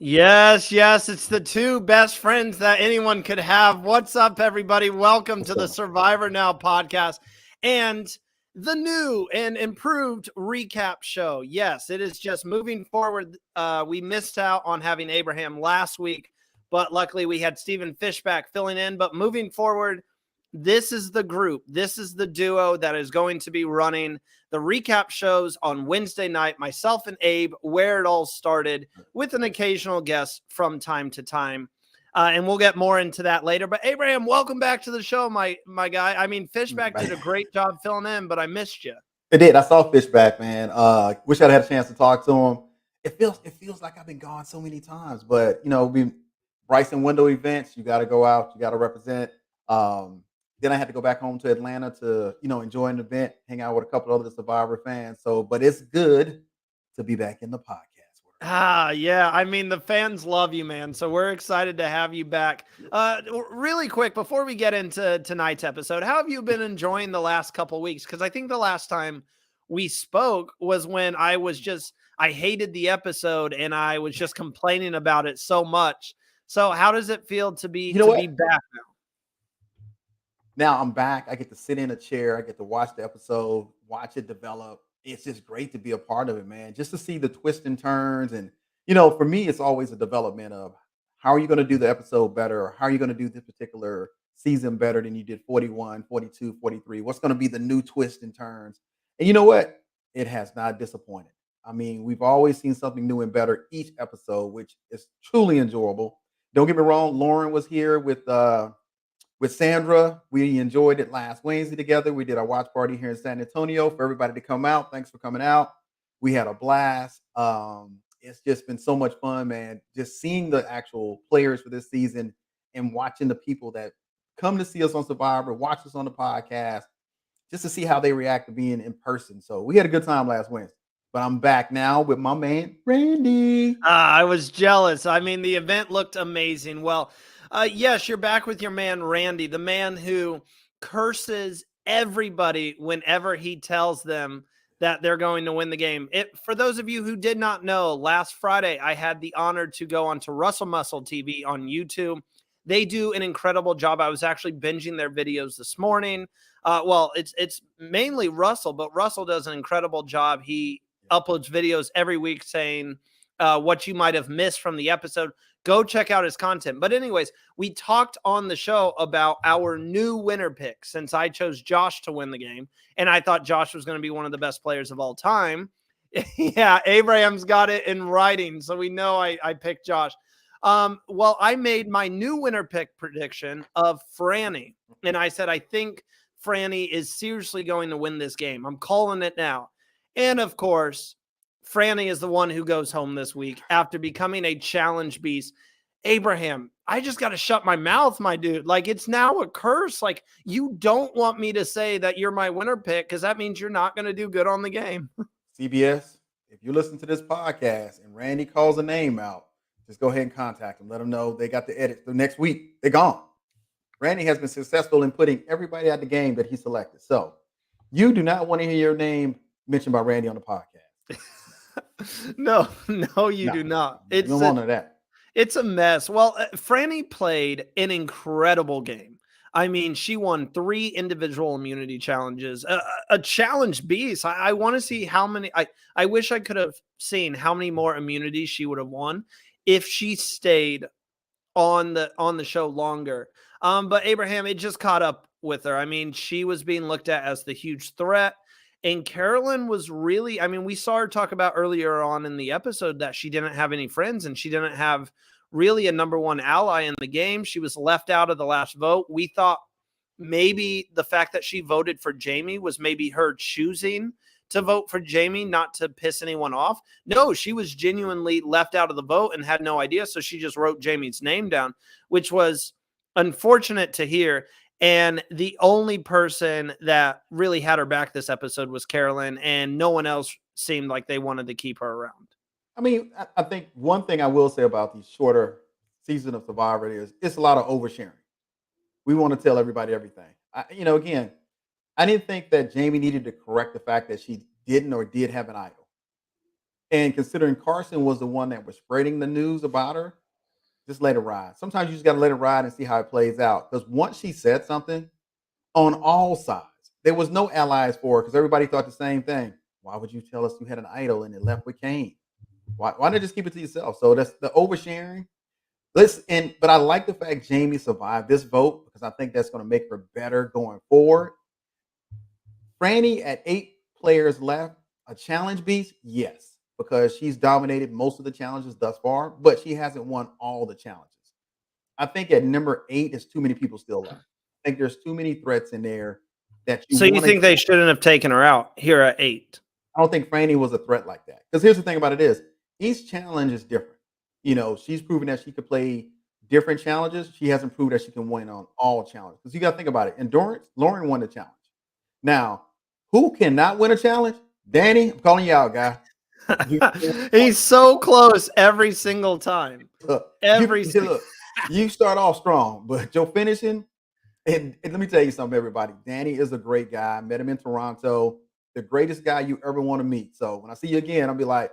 Yes, yes, it's the two best friends that anyone could have. What's up, everybody? Welcome to What's the up? Survivor Now podcast and the new and improved recap show. Yes, it is just moving forward. We missed out on having Abraham last week, but luckily we had Stephen Fishback filling in. But moving forward, this is the group, this is the duo that is going to be running the recap shows on Wednesday night. Myself and Abe, where it all started, with an occasional guest from time to time. And we'll get more into that later. But Abraham, welcome back to the show, my guy. I mean, Fishback did a great job filling in, but I missed you. It did. I saw Fishback, man. Wish I'd had a chance to talk to him. It feels like I've been gone so many times, but we Bryson window events. You got to go out. You got to represent. Then I had to go back home to Atlanta to enjoy an event, hang out with a couple other Survivor fans. So, but it's good to be back in the podcast world. Yeah. I mean, the fans love you, man. So we're excited to have you back. Really quick, before we get into tonight's episode, how have you been enjoying the last couple weeks? Because I think the last time we spoke was when I hated the episode and I was just complaining about it so much. So how does it feel to be You know what? back now? Now I'm back. I get to sit in a chair. I get to watch the episode, watch it develop. It's just great to be a part of it, man. Just to see the twists and turns. And, for me, it's always a development of how are you going to do the episode better? Or how are you going to do this particular season better than you did 41, 42, 43? What's going to be the new twists and turns? And you know what? It has not disappointed. I mean, we've always seen something new and better each episode, which is truly enjoyable. Don't get me wrong. Lauren was here with Sandra. We enjoyed it last Wednesday together. We did our watch party here in San Antonio for everybody to come out. Thanks for coming out. We had a blast. It's just been so much fun, man. Just seeing the actual players for this season and watching the people that come to see us on Survivor, watch us on the podcast, just to see how they react to being in person. So we had a good time last Wednesday. But I'm back now with my man, Randy. I was jealous. I mean, the event looked amazing. Well, yes, you're back with your man, Randy, the man who curses everybody whenever he tells them that they're going to win the game. For those of you who did not know, last Friday, I had the honor to go onto Russell Muscle TV on YouTube. They do an incredible job. I was actually binging their videos this morning. Well, it's mainly Russell, but Russell does an incredible job. He uploads videos every week saying what you might have missed from the episode. Go check out his content. But anyways, we talked on the show about our new winner pick since I chose Josh to win the game. And I thought Josh was going to be one of the best players of all time. Yeah, Abraham's got it in writing. So we know I picked Josh. Well, I made my new winner pick prediction of Franny. And I said, I think Franny is seriously going to win this game. I'm calling it now. And of course, Franny is the one who goes home this week after becoming a challenge beast. Abraham, I just got to shut my mouth, my dude. Like, it's now a curse. Like, you don't want me to say that you're my winner pick because that means you're not going to do good on the game. CBS, if you listen to this podcast and Randy calls a name out, just go ahead and contact them. Let them know they got the edit. The next week, they're gone. Randy has been successful in putting everybody at the game that he selected. So you do not want to hear your name mentioned by Randy on the podcast. No, you do not. You don't want none of that. It's a mess. Well, Franny played an incredible game. I mean, she won 3 individual immunity challenges, a challenge beast. I want to see how many. I wish I could have seen how many more immunities she would have won if she stayed on the show longer. But Abraham, it just caught up with her. I mean, she was being looked at as the huge threat. And Carolyn was really, I mean, we saw her talk about earlier on in the episode that she didn't have any friends and she didn't have really a number one ally in the game. She was left out of the last vote. We thought maybe the fact that she voted for Jamie was maybe her choosing to vote for Jamie, not to piss anyone off. No, she was genuinely left out of the vote and had no idea. So she just wrote Jamie's name down, which was unfortunate to hear. And the only person that really had her back this episode was Carolyn, and no one else seemed like they wanted to keep her around. I mean, I think one thing I will say about these shorter season of Survivor is it's a lot of oversharing. We want to tell everybody everything. Again, I didn't think that Jamie needed to correct the fact that she didn't or did have an idol. And considering Carson was the one that was spreading the news about her, just let it ride. Sometimes you just got to let it ride and see how it plays out. Because once she said something on all sides, there was no allies for her because everybody thought the same thing. Why would you tell us you had an idol and it left with Kane? Why not just keep it to yourself? So that's the oversharing. But I like the fact Jamie survived this vote because I think that's going to make her better going forward. Franny at 8 players left, a challenge beast, yes, because she's dominated most of the challenges thus far, but she hasn't won all the challenges. I think at number 8 is too many people still left. I think there's too many threats in there that you So you want think they shouldn't have taken her out here at 8? I don't think Franny was a threat like that. Because here's the thing about it is each challenge is different. She's proven that she could play different challenges. She hasn't proved that she can win on all challenges. Because you got to think about it. Endurance, Lauren won the challenge. Now, who cannot win a challenge? Danny, I'm calling you out, guy. He's so close every single time. You start off strong, but your finishing, and let me tell you something, everybody. Danny is a great guy. I met him in Toronto. The greatest guy you ever want to meet. So when I see you again, I'll be like,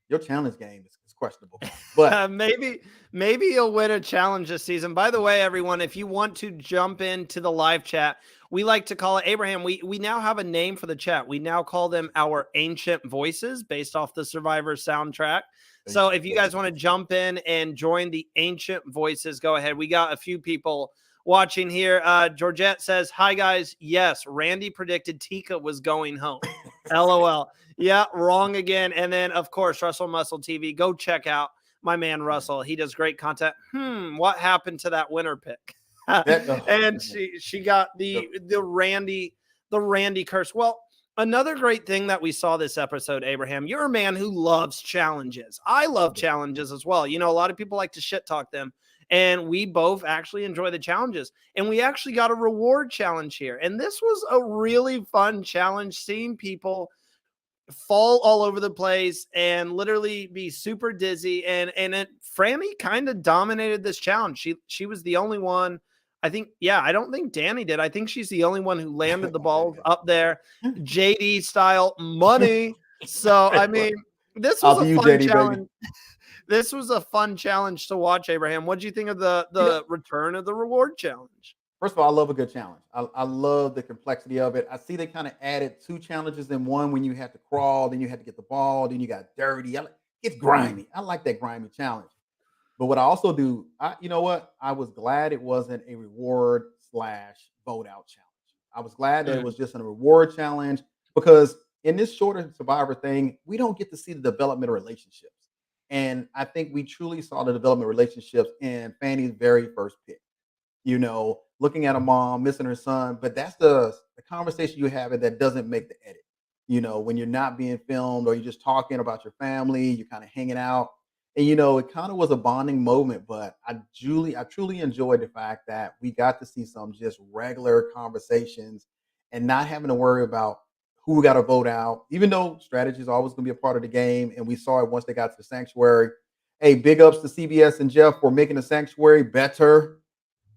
your challenge game is questionable. But maybe you'll win a challenge this season. By the way, everyone, if you want to jump into the live chat, we like to call it, Abraham, we now have a name for the chat. We now call them our Ancient Voices based off the Survivor soundtrack. So if you guys want to jump in and join the Ancient Voices, go ahead. We got a few people watching here. Georgette says, hi, guys. Yes, Randy predicted Tika was going home. LOL. Yeah, wrong again. And then, of course, Russell Muscle TV. Go check out my man Russell. He does great content. What happened to that winner pick? And she got the Randy curse. Well, another great thing that we saw this episode, Abraham, you're a man who loves challenges. I love challenges as well. A lot of people like to shit talk them, and we both actually enjoy the challenges. And we actually got a reward challenge here. And this was a really fun challenge, seeing people fall all over the place and literally be super dizzy. And Franny kind of dominated this challenge. She was the only one. I think, I don't think Danny did. I think she's the only one who landed the ball up there, JD style money. So, I mean, this was a fun challenge. This was a fun challenge to watch, Abraham. What do you think of the return of the reward challenge? First of all, I love a good challenge. I love the complexity of it. I see they kind of added 2 challenges in one when you had to crawl, then you had to get the ball, then you got dirty. It's grimy. I like that grimy challenge. But what I also do, you know what? I was glad it wasn't a reward / vote out challenge. I was glad that it was just a reward challenge because in this shorter Survivor thing, we don't get to see the development of relationships. And I think we truly saw the development relationships in Fanny's very first pick. Looking at a mom missing her son, but that's the conversation you have that doesn't make the edit. When you're not being filmed or you're just talking about your family, you're kind of hanging out. And it kind of was a bonding moment, but I truly enjoyed the fact that we got to see some just regular conversations and not having to worry about who got to vote out, even though strategy is always going to be a part of the game. And we saw it once they got to the sanctuary. Hey, big ups to CBS and Jeff for making the sanctuary better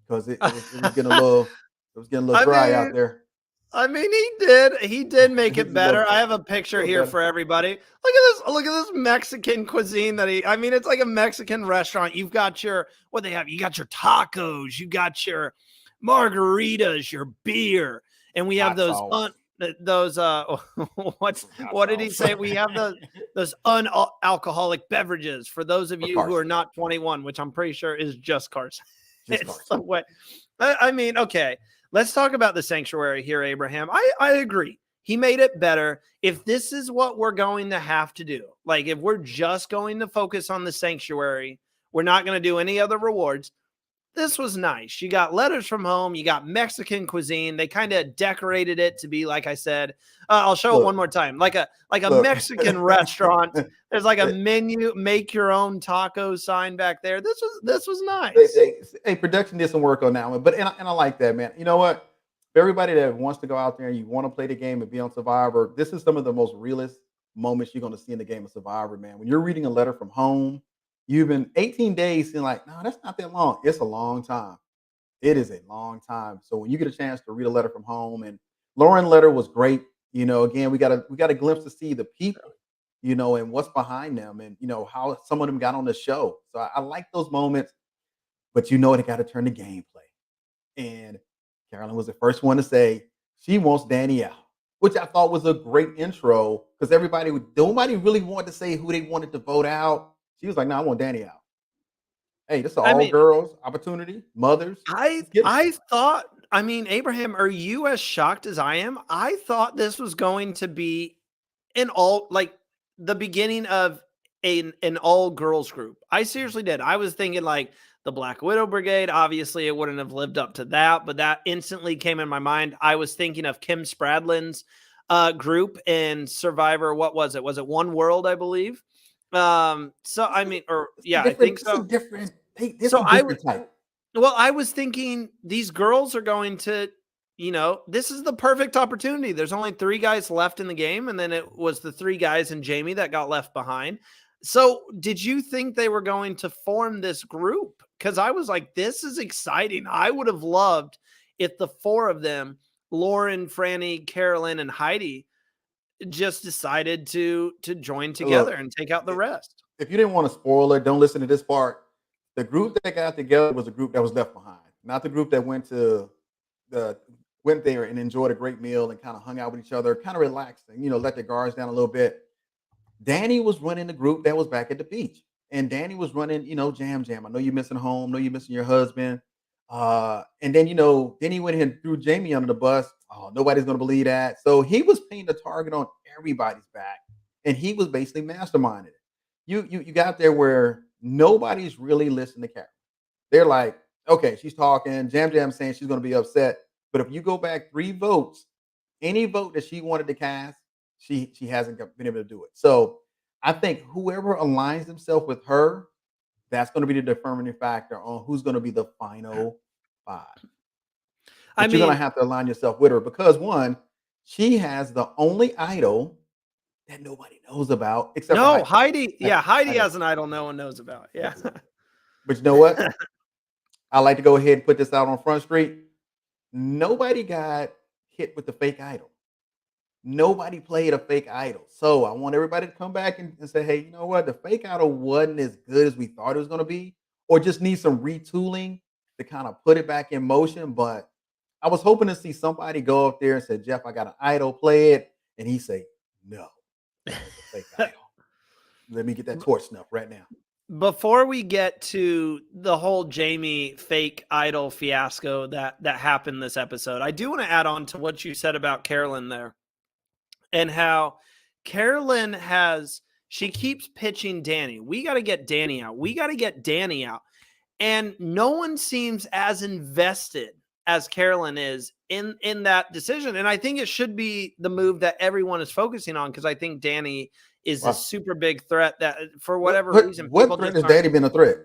because it was getting a little dry out there. I mean, he did make it better. I have a picture here for everybody. Look at this Mexican cuisine it's like a Mexican restaurant. You've got you got your tacos, you got your margaritas, your beer, and we have what did he say? We have those unalcoholic beverages for those of you who are not 21, which I'm pretty sure is just Carson. I mean, okay. Let's talk about the sanctuary here, Abraham. I agree. He made it better. If this is what we're going to have to do, like if we're just going to focus on the sanctuary, we're not going to do any other rewards. This was nice. You got letters from home. You got Mexican cuisine. They kind of decorated it to be, like I said, I'll show it one more time. Like a Mexican restaurant. There's like a menu, make your own taco sign back there. This was nice. Hey, production did some work on that one, but and I like that, man. You know what? For everybody that wants to go out there and you want to play the game and be on Survivor, this is some of the most realist moments you're going to see in the game of Survivor, man. When you're reading a letter from home, you've been 18 days and like, no, that's not that long. It's a long time. It is a long time. So when you get a chance to read a letter from home, and Lauren's letter was great. Again, we got a glimpse to see the people and what's behind them, and how some of them got on the show. So I like those moments, but they got to turn the gameplay. And Carolyn was the first one to say she wants Danny out, which I thought was a great intro because nobody really wanted to say who they wanted to vote out. She was like, "No, I want Danny out." Hey, this is I all mean, girls opportunity, mothers. I Let's get it. I thought, I mean, Abraham, are you as shocked as I am? I thought this was going to be an all like the beginning of an all girls group. I seriously did. I was thinking like the Black Widow Brigade. Obviously, it wouldn't have lived up to that, but that instantly came in my mind. I was thinking of Kim Spradlin's group in Survivor. What was it? Was it One World? I believe. So I mean, or It's a yeah, I different. think It's a so. different. It's So a I would. different type. Well, I was thinking these girls are going to, this is the perfect opportunity. There's only 3 guys left in the game, and then it was the 3 guys and Jamie that got left behind. So, did you think they were going to form this group? Because I was like, this is exciting. I would have loved if the 4 of them, Lauren, Franny, Carolyn, and Heidi, just decided to join together Look, and take out the rest. if you didn't want to spoil it, don't listen to this part. The group that got together was a group that was left behind, not the group that the went there and enjoyed a great meal and kind of hung out with each other, kind of relaxed and let their guards down a little bit. Danny was running the group that was back at the beach, and Danny was running, Jam Jam. I know you're missing home. I know you're missing your husband. And then then he went ahead and threw Jamie under the bus. Oh, nobody's gonna believe that. So he was painting a target on everybody's back, and he was basically masterminding it. You got there where nobody's really listening to Carol. They're like, okay, she's talking. Jam Jam saying she's gonna be upset. But if you go back 3 votes, any vote that she wanted to cast, she hasn't been able to do it. So I think whoever aligns themselves with her, that's going to be the determining factor on who's going to be the final 5. I But you're going to mean, have to align yourself with her because one, she has the only idol that nobody knows about except for no, Heidi. Heidi. Yeah, Heidi Heidi. has an idol no one knows about. Yeah. Yes. But you know what? I like to go ahead and put this out on Front Street. Nobody got hit with the fake idol. Nobody played a fake idol. So I want everybody to come back and say, hey, you know what? The fake idol wasn't as good as we thought it was going to be, or just need some retooling to kind of put it back in motion. But I was hoping to see somebody go up there and say, Jeff, I got an idol, play it. And he say, no, that was a fake idol. Let me get that torch snuff right now. Before we get to the whole Jamie fake idol fiasco that happened this episode, I do want to add on to what you said about Carolyn there and how Carolyn she keeps pitching Danny. We got to get Danny out. We got to get Danny out. And no one seems as invested as Carolyn is in that decision. And I think it should be the move that everyone is focusing on because I think Danny is a super big threat that for whatever reason. What threat has Danny been a threat?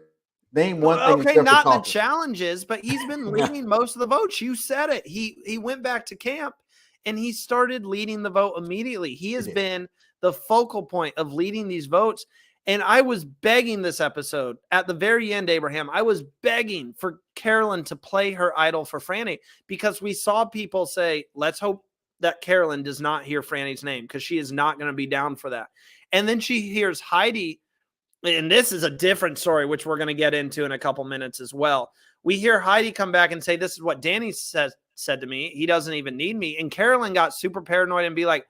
Name one thing. Okay, not for the challenges, but he's been leading most of the votes. You said it. He went back to camp and he started leading the vote immediately. He has been the focal point of leading these votes. And I was begging this episode at the very end, Abraham. I was begging for Carolyn to play her idol for Franny because we saw people say, let's hope that Carolyn does not hear Franny's name because she is not going to be down for that. And then she hears Heidi, and this is a different story, which we're going to get into in a couple minutes as well. We hear Heidi come back and say, this is what Danny said to me. He doesn't even need me. And Carolyn got super paranoid and be like,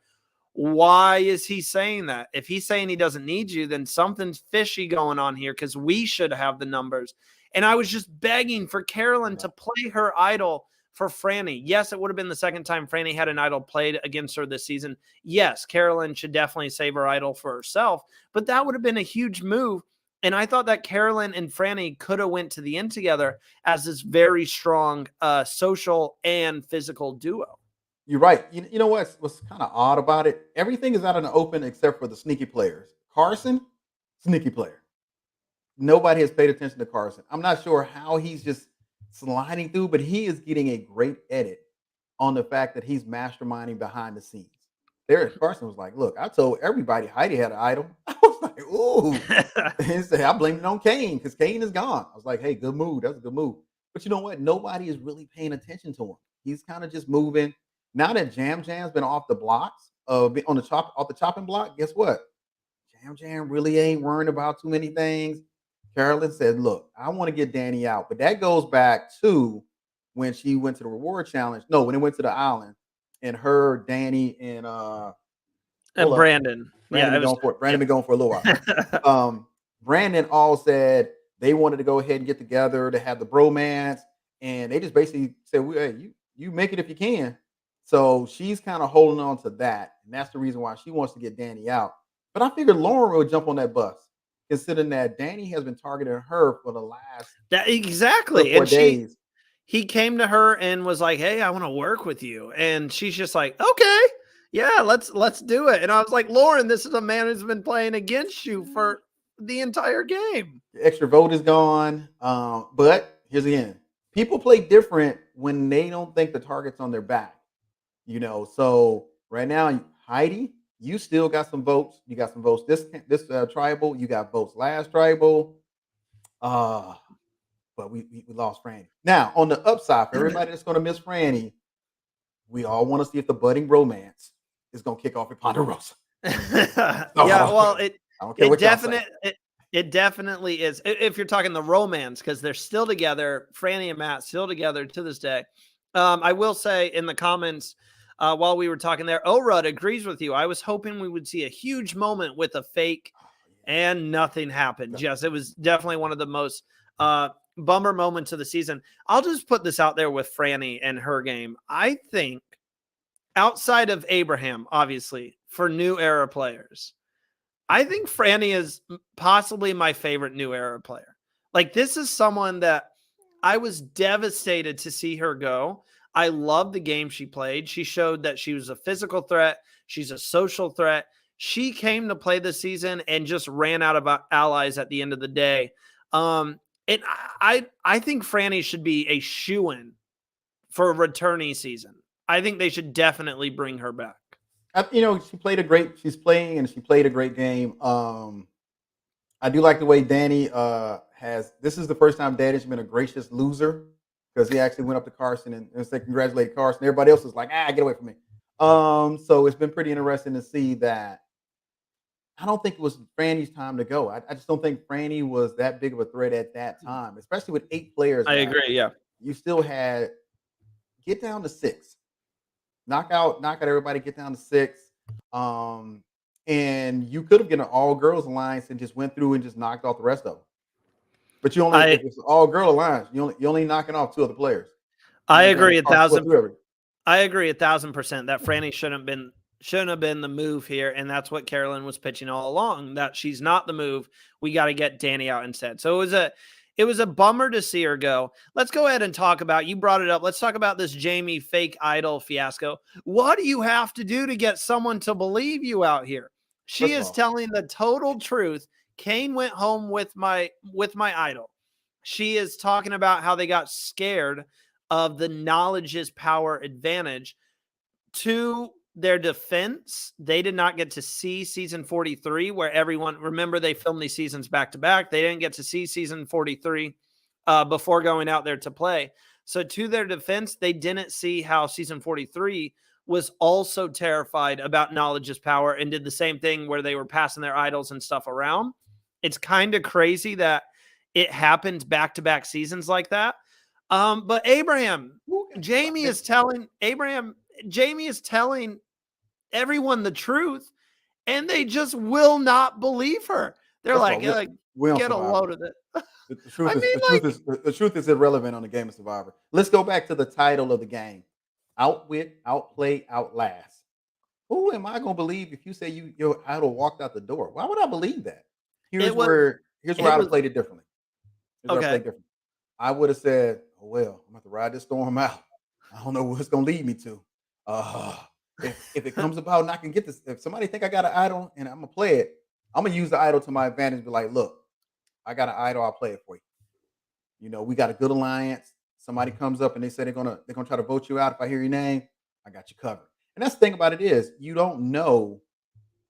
why is he saying that? If he's saying he doesn't need you, then something's fishy going on here because we should have the numbers. And I was just begging for Carolyn to play her idol for Franny. Yes, it would have been the second time Franny had an idol played against her this season. Yes, Carolyn should definitely save her idol for herself, but that would have been a huge move. And I thought that Carolyn and Franny could have went to the end together as this very strong social and physical duo. You're right. You know what's kind of odd about it? Everything is out in the open except for the sneaky players. Carson, sneaky player. Nobody has paid attention to Carson. I'm not sure how he's just sliding through, but he is getting a great edit on the fact that he's masterminding behind the scenes. There, Carson was like, look, I told everybody Heidi had an idol. I was like, ooh. And he said, I blamed it on Kane because Kane is gone. I was like, hey, good move. That's a good move. But you know what? Nobody is really paying attention to him. He's kind of just moving. Now that Jam Jam's been off the blocks, off the chopping block, guess what? Yam Jam really ain't worrying about too many things. Carolyn said, look, I want to get Danny out. But that goes back to when she went to the reward challenge. No, when it went to the island and her, Danny, and And hold up. Brandon. Brandon Yeah, it been was going for it. yeah. Brandon been going for a little while. Brandon all said they wanted to go ahead and get together to have the bromance, and they just basically said, well, "Hey, you make it if you can." So she's kind of holding on to that, and that's the reason why she wants to get Danny out. But I figured Lauren would jump on that bus, considering that Danny has been targeting her for the last That 3 or exactly. 4 And days. he came to her and was like, "Hey, I want to work with you." And she's just like, "Okay. Yeah, let's do it." And I was like, "Lauren, this is a man who's been playing against you for the entire game." The extra vote is gone. But here's again, people play different when they don't think the target's on their back. So right now, Heidi, you still got some votes. You got some votes this tribal. You got votes last tribal. Uh, but we lost Franny. Now on the upside, for everybody that's going to miss Franny, we all want to see if the budding romance is going to kick off at Ponderosa. Yeah, well, I don't care what y'all say. it definitely is. If you're talking the romance, because they're still together, Franny and Matt still together to this day. I will say in the comments while we were talking there, Orud agrees with you. I was hoping we would see a huge moment with a fake, and nothing happened. Yes, it was definitely one of the most bummer moments of the season. I'll just put this out there with Franny and her game. I think outside of Abraham, obviously, for new era players, I think Franny is possibly my favorite new era player. Like, this is someone that I was devastated to see her go. I love the game she played. She showed that she was a physical threat. She's a social threat. She came to play this season and just ran out of allies at the end of the day. And I think Franny should be a shoo-in for a returnee season. I think they should definitely bring her back. She's played a great game. I do like the way Danny this is the first time Danny's been a gracious loser, because he actually went up to Carson and said, congratulate Carson. Everybody else was like, get away from me. So it's been pretty interesting to see that. I don't think it was Franny's time to go. I just don't think Franny was that big of a threat at that time, especially with 8 players. I agree. Yeah. You still had get down to 6. Knock out everybody, get down to 6. And you could have gotten an all-girls alliance and just went through and just knocked off the rest of them. But if it's all-girl alliance, you're only knocking off 2 other players. I agree 1,000%. I agree 1,000% that Franny shouldn't have been the move here, and that's what Carolyn was pitching all along, that she's not the move. We got to get Danny out instead. So it was a bummer to see her go. Let's go ahead and talk about, you brought it up, let's talk about this Jamie fake idol fiasco. What do you have to do to get someone to believe you out here? She is telling the total truth. Kane went home with my idol. She is talking about how they got scared of the knowledge is power advantage. To their defense, they did not get to see season 43, where everyone, remember, they filmed these seasons back to back. They didn't get to see season 43 before going out there to play. So to their defense, they didn't see how season 43 was also terrified about knowledge is power and did the same thing where they were passing their idols and stuff around. It's kind of crazy that it happened back-to-back seasons like that. But Jamie is telling everyone the truth, and they just will not believe her. They're like, get a load of it. The truth is irrelevant on the game of Survivor. Let's go back to the title of the game: outwit, outplay, outlast. Who am I going to believe if you say your idol walked out the door? Why would I believe that? Here's where I would have played it differently. I would have said, oh, well, I'm going to ride this storm out. I don't know what it's going to lead me to. If it comes about and I can get this, if somebody think I got an idol and I'm going to play it, I'm going to use the idol to my advantage. Be like, look, I got an idol. I'll play it for you. We got a good alliance. Somebody comes up and they say they're gonna try to vote you out. If I hear your name, I got you covered. And that's the thing about it is you don't know,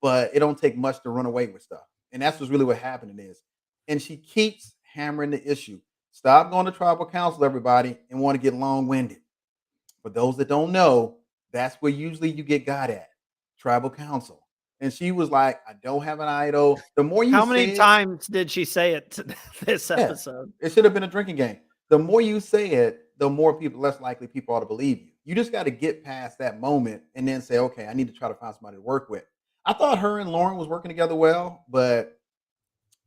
but it don't take much to run away with stuff. And that's what's really what happening is. And she keeps hammering the issue. Stop going to tribal council, everybody, and want to get long-winded. For those that don't know, that's where usually you get got at. Tribal council. And she was like, I don't have an idol. The more you How say many it, times did she say it to this yeah, episode? it should have been a drinking game. The more you say it, the more people, less likely people are to believe you. You just got to get past that moment and then say, okay, I need to try to find somebody to work with. I thought her and Lauren was working together well, but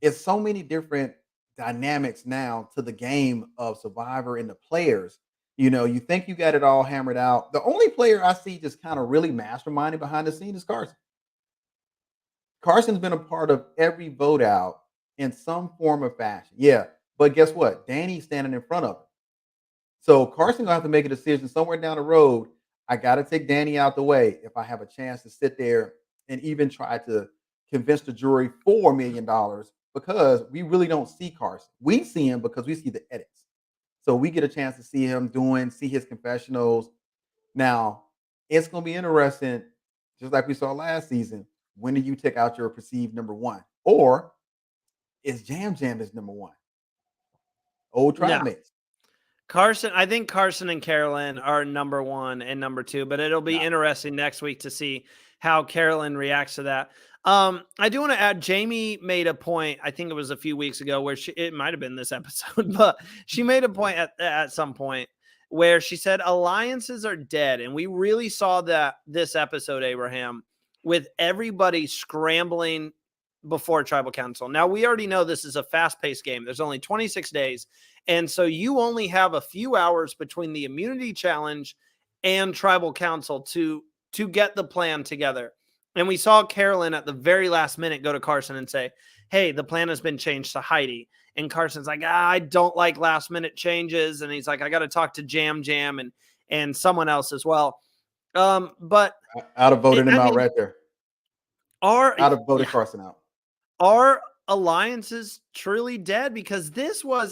it's so many different dynamics now to the game of Survivor and the players. You know, you think you got it all hammered out. The only player I see just kind of really masterminding behind the scenes is Carson. Carson's been a part of every vote out in some form or fashion. Yeah, but guess what? Danny's standing in front of him. So Carson gonna have to make a decision somewhere down the road. I got to take Danny out the way if I have a chance to sit there and even try to convince the jury $4 million because we really don't see Carson. We see him because we see the edits. So we get a chance to see him see his confessionals. Now, it's gonna be interesting, just like we saw last season. When do you take out your perceived number one? Or is Jam Jam his number one? Old tribe No. mates. Carson, I think Carson and Carolyn are number 1 and number 2, but it'll be Nah. interesting next week to see how Carolyn reacts to that. I do want to add, Jamie made a point, I think it was a few weeks ago, where it might have been this episode, but she made a point at some point where she said alliances are dead. And we really saw that this episode, Abraham, with everybody scrambling before tribal council. Now, we already know this is a fast-paced game. There's only 26 days. And so you only have a few hours between the immunity challenge and tribal council to get the plan together. And we saw Carolyn at the very last minute go to Carson and say, hey, the plan has been changed to Heidi. And Carson's like, I don't like last minute changes. And he's like, I got to talk to Jam Jam and someone else as well. But I'd have voted him out right there. I'd have voted Carson out. Are alliances truly dead? Because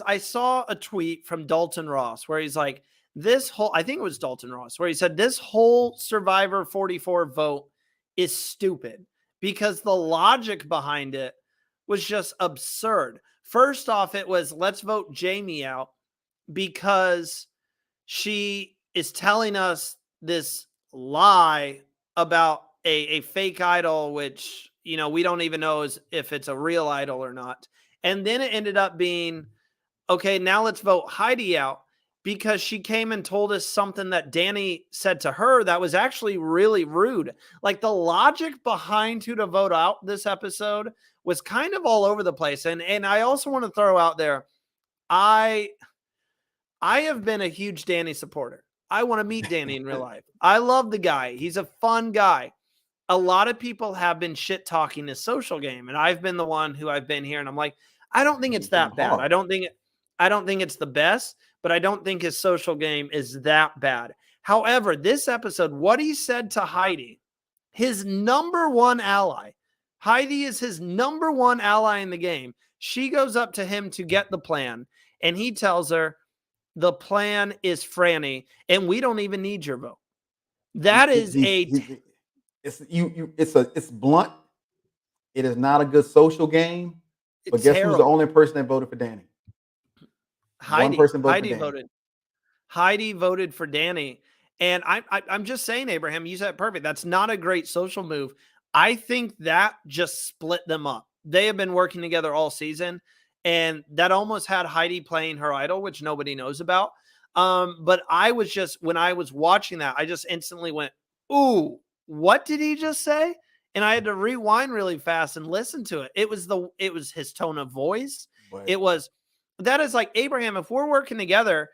I saw a tweet from Dalton Ross where he's like, I think it was Dalton Ross, where he said this whole Survivor 44 vote is stupid because the logic behind it was just absurd. First off, it was, let's vote Jamie out because she is telling us this lie about a fake idol, which, we don't even know if it's a real idol or not. And then it ended up being, okay, now let's vote Heidi out because she came and told us something that Danny said to her that was actually really rude. Like, the logic behind who to vote out this episode was kind of all over the place. And I also want to throw out there, I have been a huge Danny supporter. I want to meet Danny in real life. I love the guy. He's a fun guy. A lot of people have been shit talking his social game, and I've been the one who I've been here, and I'm like, I don't think it's that bad. I don't think it's the best, but I don't think his social game is that bad. However, this episode, what he said to Heidi, his number one ally, Heidi is his number one ally in the game. She goes up to him to get the plan, and he tells her the plan is Franny, and we don't even need your vote. That is it's blunt. It is not a good social game. But guess who's the only person that voted for Danny? Heidi. One person voted Heidi for Danny. voted. Heidi voted for Danny. And I'm just saying, Abraham, you said it perfect. That's not a great social move. I think that just split them up. They have been working together all season, and that almost had Heidi playing her idol, which nobody knows about. But when I was watching that, I just instantly went, ooh, what did he just say? And I had to rewind really fast and listen to it. It was his tone of voice. Right. That is like, Abraham, if we're working together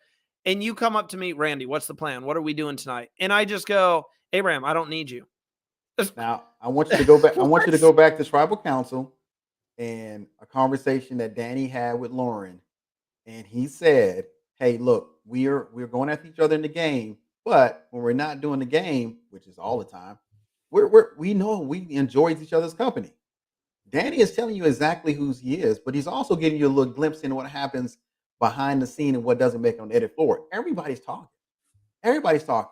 and you come up to me, Randy, what's the plan? What are we doing tonight? And I just go, Abraham, I don't need you. Now, I want you to go back. I want you to go back to tribal council and a conversation that Danny had with Lauren. And he said, hey, look, we're going after each other in the game, but when we're not doing the game, which is all the time, we know we enjoy each other's company. Danny is telling you exactly who he is, but he's also giving you a little glimpse into what happens behind the scene and what doesn't make it on the edit floor. Everybody's talking. Everybody's talking.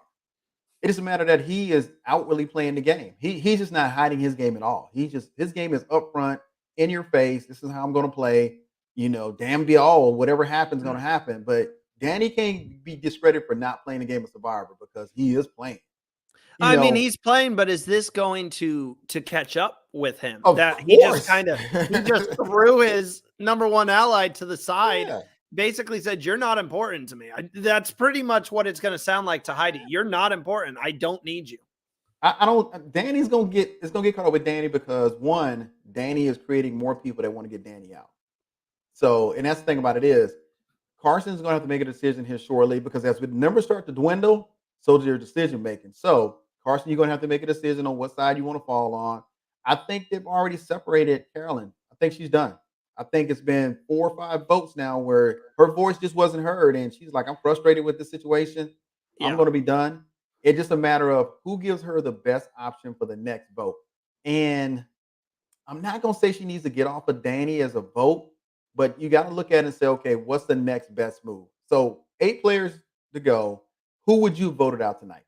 It is a matter that he is outwardly playing the game. He's just not hiding his game at all. His game is upfront, in your face. This is how I'm going to play. Damn be all. Whatever happens, going to happen. But Danny can't be discredited for not playing the game of Survivor because he is playing. You I mean, know, he's playing, but is this going to catch up with him? of That he just course. he just threw his number one ally to the side, Yeah. basically said, "You're not important to me." That's pretty much what it's going to sound like to Heidi. You're not important. I don't need you. I don't. Danny's gonna get. It's gonna get caught up with Danny because one, Danny is creating more people that want to get Danny out. So, and that's the thing about it is, Carson's gonna have to make a decision here shortly because as the numbers start to dwindle, so does your decision making. So, Carson, you're gonna have to make a decision on what side you want to fall on. I think they've already separated Carolyn. I think she's done. I think it's been 4 or 5 votes now where her voice just wasn't heard, and she's like, "I'm frustrated with this situation. I'm Yeah. going to be done." It's just a matter of who gives her the best option for the next vote. And I'm not going to say she needs to get off of Danny as a vote, but you got to look at it and say, okay, what's the next best move? So 8 players to go. Who would you vote out tonight?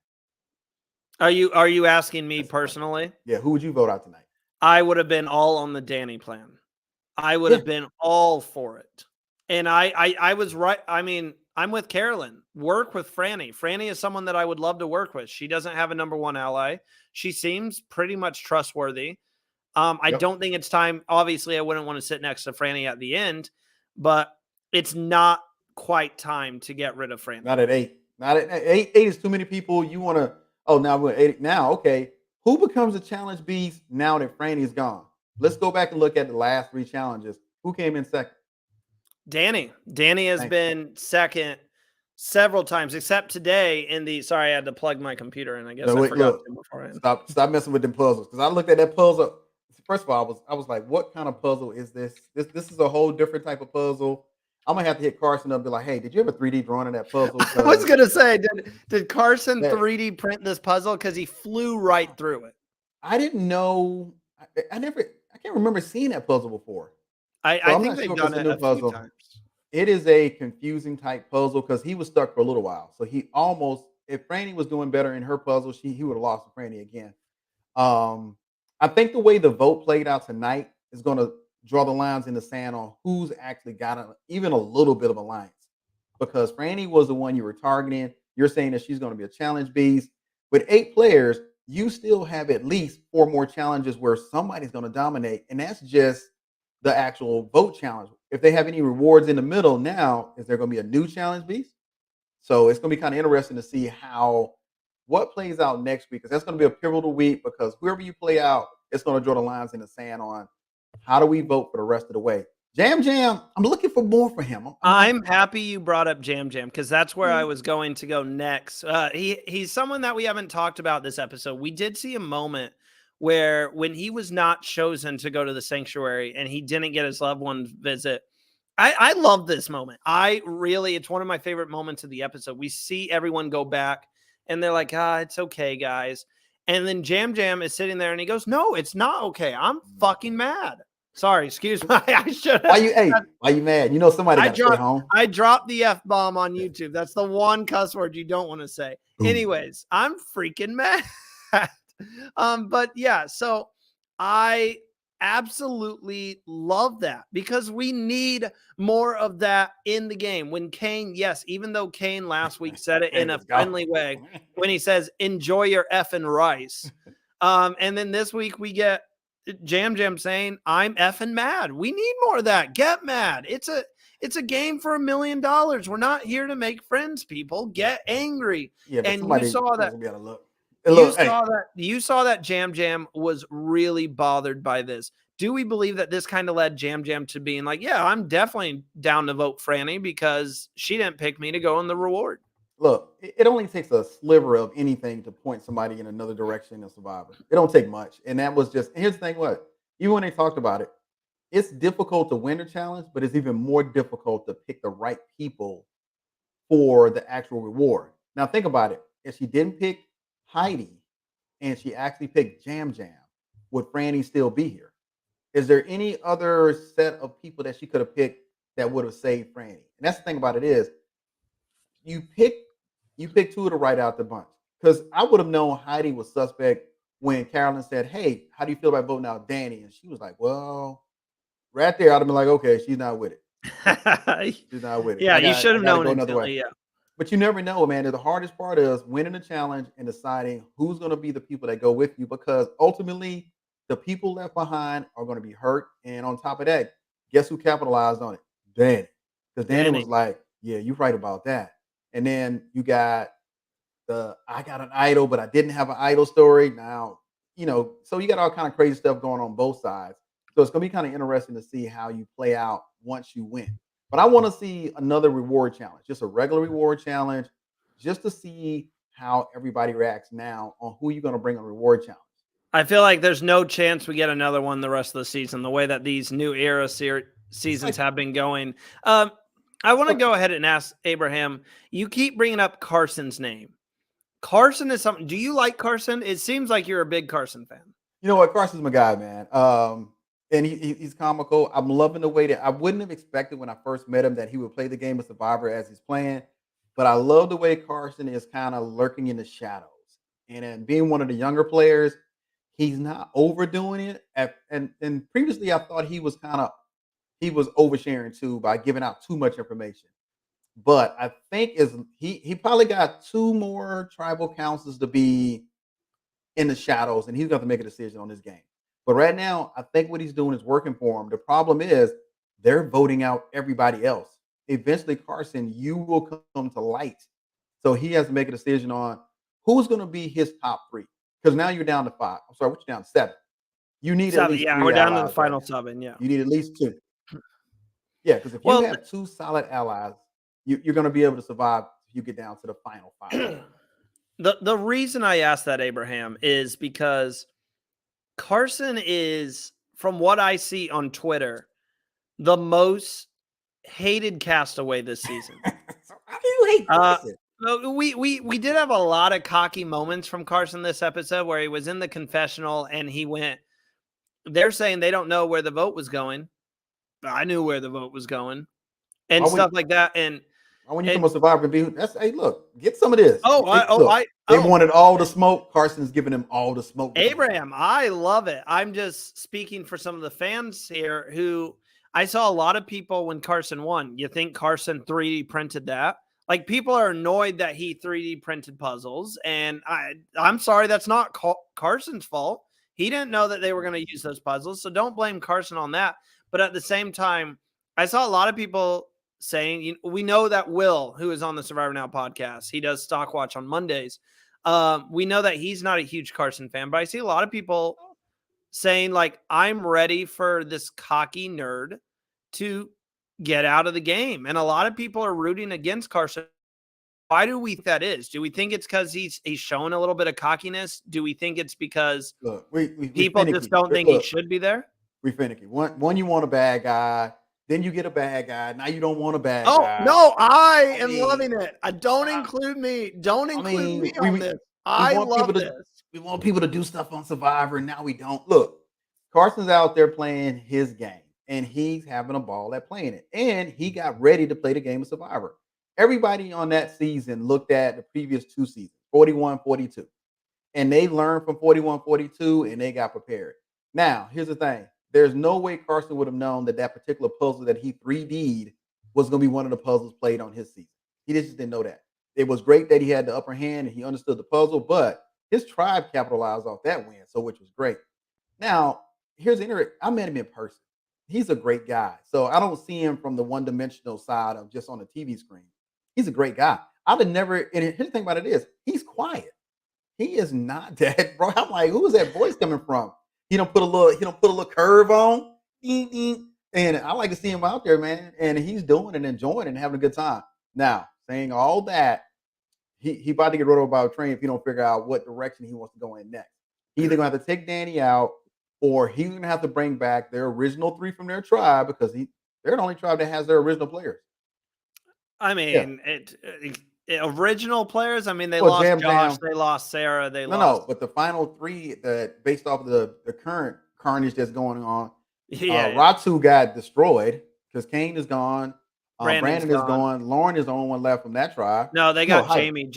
Are you asking me That's the question. personally? Yeah, who would you vote out tonight? I would have been all on the Danny plan. I would Yeah, have been all for it. And I was right. I mean, I'm with Carolyn. Work with Franny. Franny is someone that I would love to work with. She doesn't have a number one ally. She seems pretty much trustworthy. I yep. don't think it's time. Obviously, I wouldn't want to sit next to Franny at the end, but it's not quite time to get rid of Franny. Not at 8. Not at 8. 8 is too many people. You want to, oh, now we're at 8. Now, okay. Who becomes a challenge beast now that Franny's gone? Let's go back and look at the last 3 challenges. Who came in second? Danny. Danny has Thank you. been second several times, except today in the. Sorry, I had to plug my computer in. I guess No, I wait, forgot look. to beforehand. Stop messing with them puzzles. Because I looked at that puzzle. First of all, I was like, what kind of puzzle is this? This is a whole different type of puzzle. I'm gonna have to hit Carson up and be like, hey, did you have a 3D drawing of that puzzle? I was 'Cause gonna say, did Carson that 3D print this puzzle? Because he flew right through it. I didn't know. I can't remember seeing that puzzle before. So I I'm think not they've sure if it's done a it new a few puzzle. times. It is a confusing type puzzle because he was stuck for a little while. So he almost, if Franny was doing better in her puzzle, he would have lost to Franny again. Um, I think the way the vote played out tonight is going to draw the lines in the sand on who's actually got even a little bit of alliance. Because Franny was the one you were targeting. You're saying that she's going to be a challenge beast. With 8 players, you still have at least 4 more challenges where somebody's going to dominate, and that's just the actual vote challenge. If they have any rewards in the middle now, is there going to be a new challenge beast? So it's going to be kind of interesting to see what plays out next week, because that's going to be a pivotal week, because whoever you play out, it's going to draw the lines in the sand on how do we vote for the rest of the way. Jam Jam, I'm looking for more for him. I'm happy you brought up Jam Jam because that's where I was going to go next. He's someone that we haven't talked about this episode. We did see a moment where when he was not chosen to go to the sanctuary and he didn't get his loved one visit. I love this moment. It's one of my favorite moments of the episode. We see everyone go back and they're like, it's okay, guys. And then Jam Jam is sitting there and he goes, no, it's not okay. I'm fucking mad. Sorry, excuse me. I should. Why you mad? You know somebody got to stay home. I dropped the F-bomb on YouTube. That's the one cuss word you don't want to say. Boom. Anyways, I'm freaking mad. But yeah, so I absolutely love that because we need more of that in the game. When Kane, yes, even though Kane last week said it in a friendly way, when he says, enjoy your effing rice. And then this week we get Jam Jam saying, I'm effing mad. We need more of that. Get mad. It's a game for $1 million. We're not here to make friends, people. Get angry. Yeah, but and you saw that. You saw that Jam Jam was really bothered by this. Do we believe that this kind of led Jam Jam to being like, yeah, I'm definitely down to vote Franny because she didn't pick me to go in the reward? Look, it only takes a sliver of anything to point somebody in another direction in Survivor. It don't take much. And that was just, here's the thing, even when they talked about it, it's difficult to win a challenge, but it's even more difficult to pick the right people for the actual reward. Now think about it. If she didn't pick Heidi and she actually picked Jam Jam, would Franny still be here? Is there any other set of people that she could have picked that would have saved Franny? And that's the thing about it is, you pick 2 to write out the bunch. Because I would have known Heidi was suspect when Carolyn said, hey, how do you feel about voting out Danny? And she was like, well, right there, I'd have been like, okay, she's not with it. She's not with it. Yeah, you should have known instantly, yeah. But you never know, man. The hardest part is winning the challenge and deciding who's going to be the people that go with you because ultimately the people left behind are going to be hurt. And on top of that, guess who capitalized on it? Danny. Because Danny Danny. was like, yeah, you're right about that. And then you got I got an idol, but I didn't have an idol story. Now, so you got all kind of crazy stuff going on both sides. So it's gonna be kind of interesting to see how you play out once you win. But I want to see another reward challenge, just a regular reward challenge, just to see how everybody reacts now on who you're gonna bring on reward challenge. I feel like there's no chance we get another one the rest of the season, the way that these new era seasons have been going. I want to go ahead and ask Abraham, you keep bringing up Carson's name. Carson is something. Do you like Carson? It seems like you're a big Carson fan. You know what? Carson's my guy, man. And he's comical. I'm loving the way that I wouldn't have expected when I first met him that he would play the game of Survivor as he's playing. But I love the way Carson is kind of lurking in the shadows. And then being one of the younger players, he's not overdoing it. And previously, I thought he was oversharing too by giving out too much information. But I think he probably got 2 more tribal councils to be in the shadows, and he's got to make a decision on this game. But right now, I think what he's doing is working for him. The problem is they're voting out everybody else. Eventually, Carson, you will come to light. So he has to make a decision on who's going to be his top 3. Because now you're down to 5. I'm sorry, what you down to 7? You need at least 3 we're down to the allies final right now. 7. Yeah, you need at least 2. Yeah, because if you have 2 solid allies, you're going to be able to survive if you get down to the final 5. The reason I asked that, Abraham, is because Carson is, from what I see on Twitter, the most hated castaway this season. So how do you hate Carson? We did have a lot of cocky moments from Carson this episode where he was in the confessional and he went, they're saying they don't know where the vote was going. I knew where the vote was going and stuff like that. And when you come to Survivor, hey, look, get some of this. They wanted all the smoke. Carson's giving them all the smoke. Abraham, I love it. I'm just speaking for some of the fans here who I saw a lot of people when Carson won. You think Carson 3D printed that? Like, people are annoyed that he 3D printed puzzles. And I'm sorry, that's not Carson's fault. He didn't know that they were going to use those puzzles. So don't blame Carson on that. But at the same time, I saw a lot of people saying, we know that Will, who is on the Survivor Now podcast, he does Stock Watch on Mondays. We know that he's not a huge Carson fan, but I see a lot of people saying, like, I'm ready for this cocky nerd to get out of the game. And a lot of people are rooting against Carson. Why do we think that is? Do we think it's because he's showing a little bit of cockiness? Do we think it's because people just don't think he should be there? We finicky. One, you want a bad guy. Then you get a bad guy. Now you don't want a bad guy. Oh, no, I am loving it. Don't include me. Don't include me on this. I love this. We want people to do stuff on Survivor, and now we don't. Look, Carson's out there playing his game, and he's having a ball at playing it. And he got ready to play the game of Survivor. Everybody on that season looked at the previous 2 seasons, 41, 42. And they learned from 41, 42, and they got prepared. Now, here's the thing. There's no way Carson would have known that particular puzzle that he 3D'd was going to be one of the puzzles played on his season. He just didn't know that. It was great that he had the upper hand and he understood the puzzle, but his tribe capitalized off that win, which was great. Now, here's I met him in person. He's a great guy. So I don't see him from the one-dimensional side of just on the TV screen. He's a great guy. I'd have never, and here's the thing about it is, he's quiet. He is not that, bro. I'm like, who is that voice coming from? He don't put a little curve on. And I like to see him out there, man. And he's doing and enjoying and having a good time. Now, saying all that, he about to get run over by a train if he don't figure out what direction he wants to go in next. He's either gonna have to take Danny out, or he's gonna have to bring back their original 3 from their tribe because they're the only tribe that has their original players. I mean, original players. I mean, they lost Josh, they lost Sarah, but the final 3 that based off of the current carnage that's going on, Ratu got destroyed because Kane is gone. Brandon is gone. Lauren is the only one left from that tribe. No, they got Jamie.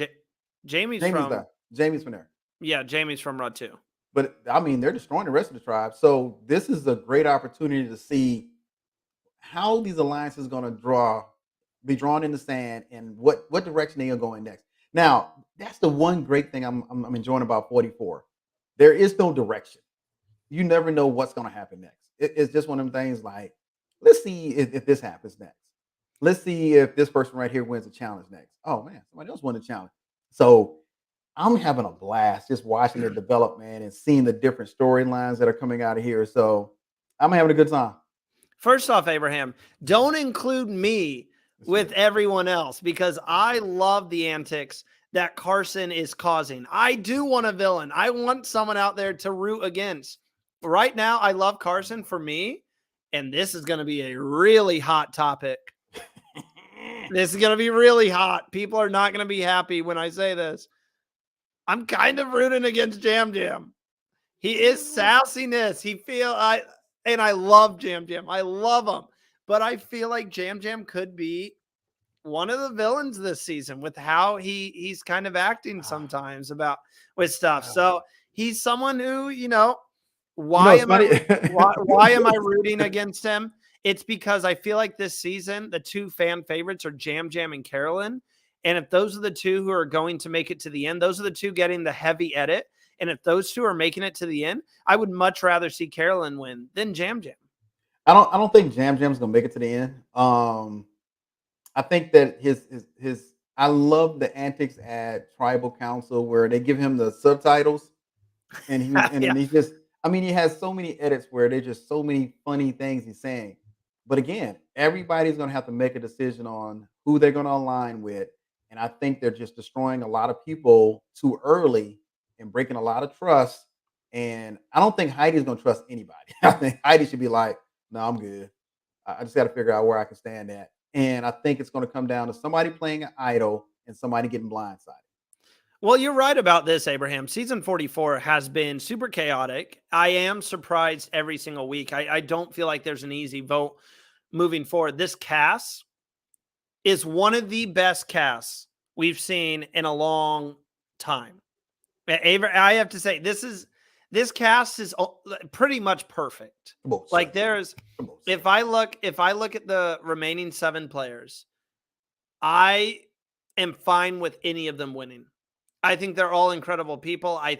Jamie's from there. Yeah, Jamie's from Ratu. But I mean, they're destroying the rest of the tribe. So this is a great opportunity to see how these alliances are going to draw be drawn in the sand, and what direction they are going next. Now, that's the one great thing I'm enjoying about 44. There is no direction. You never know what's going to happen next. It's just one of them things like, let's see if this happens next. Let's see if this person right here wins a challenge next. Oh man, somebody else won the challenge. So I'm having a blast just watching it develop, man, and seeing the different storylines that are coming out of here. So I'm having a good time. First off, Abraham, don't include me with everyone else because I love the antics that Carson is causing. I do want a villain. I want someone out there to root against. Right now, I love Carson for me, and this is going to be a really hot topic. This is going to be really hot. People are not going to be happy when I say this. I'm kind of rooting against Jam Jam. He is sassiness. And I love Jam Jam. I love him. But I feel like Jam Jam could be one of the villains this season with how he's kind of acting sometimes with stuff. So he's someone who, why am I rooting against him? It's because I feel like this season, the two fan favorites are Jam Jam and Carolyn. And if those are the two who are going to make it to the end, those are the two getting the heavy edit. And if those two are making it to the end, I would much rather see Carolyn win than Jam Jam. I don't think Jam Jam's gonna make it to the end. I think that his I love the antics at Tribal Council where they give him the subtitles, and then he just, I mean, he has so many edits where there's just so many funny things he's saying. But again, everybody's gonna have to make a decision on who they're gonna align with, and I think they're just destroying a lot of people too early and breaking a lot of trust. And I don't think Heidi's gonna trust anybody. I think Heidi should be like, "No, I'm good. I just got to figure out where I can stand at." And I think it's going to come down to somebody playing an idol and somebody getting blindsided. Well, you're right about this, Abraham. Season 44 has been super chaotic. I am surprised every single week. I don't feel like there's an easy vote moving forward. This cast is one of the best casts we've seen in a long time. I have to say, this cast is pretty much perfect. Like if I look at the remaining 7 players, I am fine with any of them winning. I think they're all incredible people. I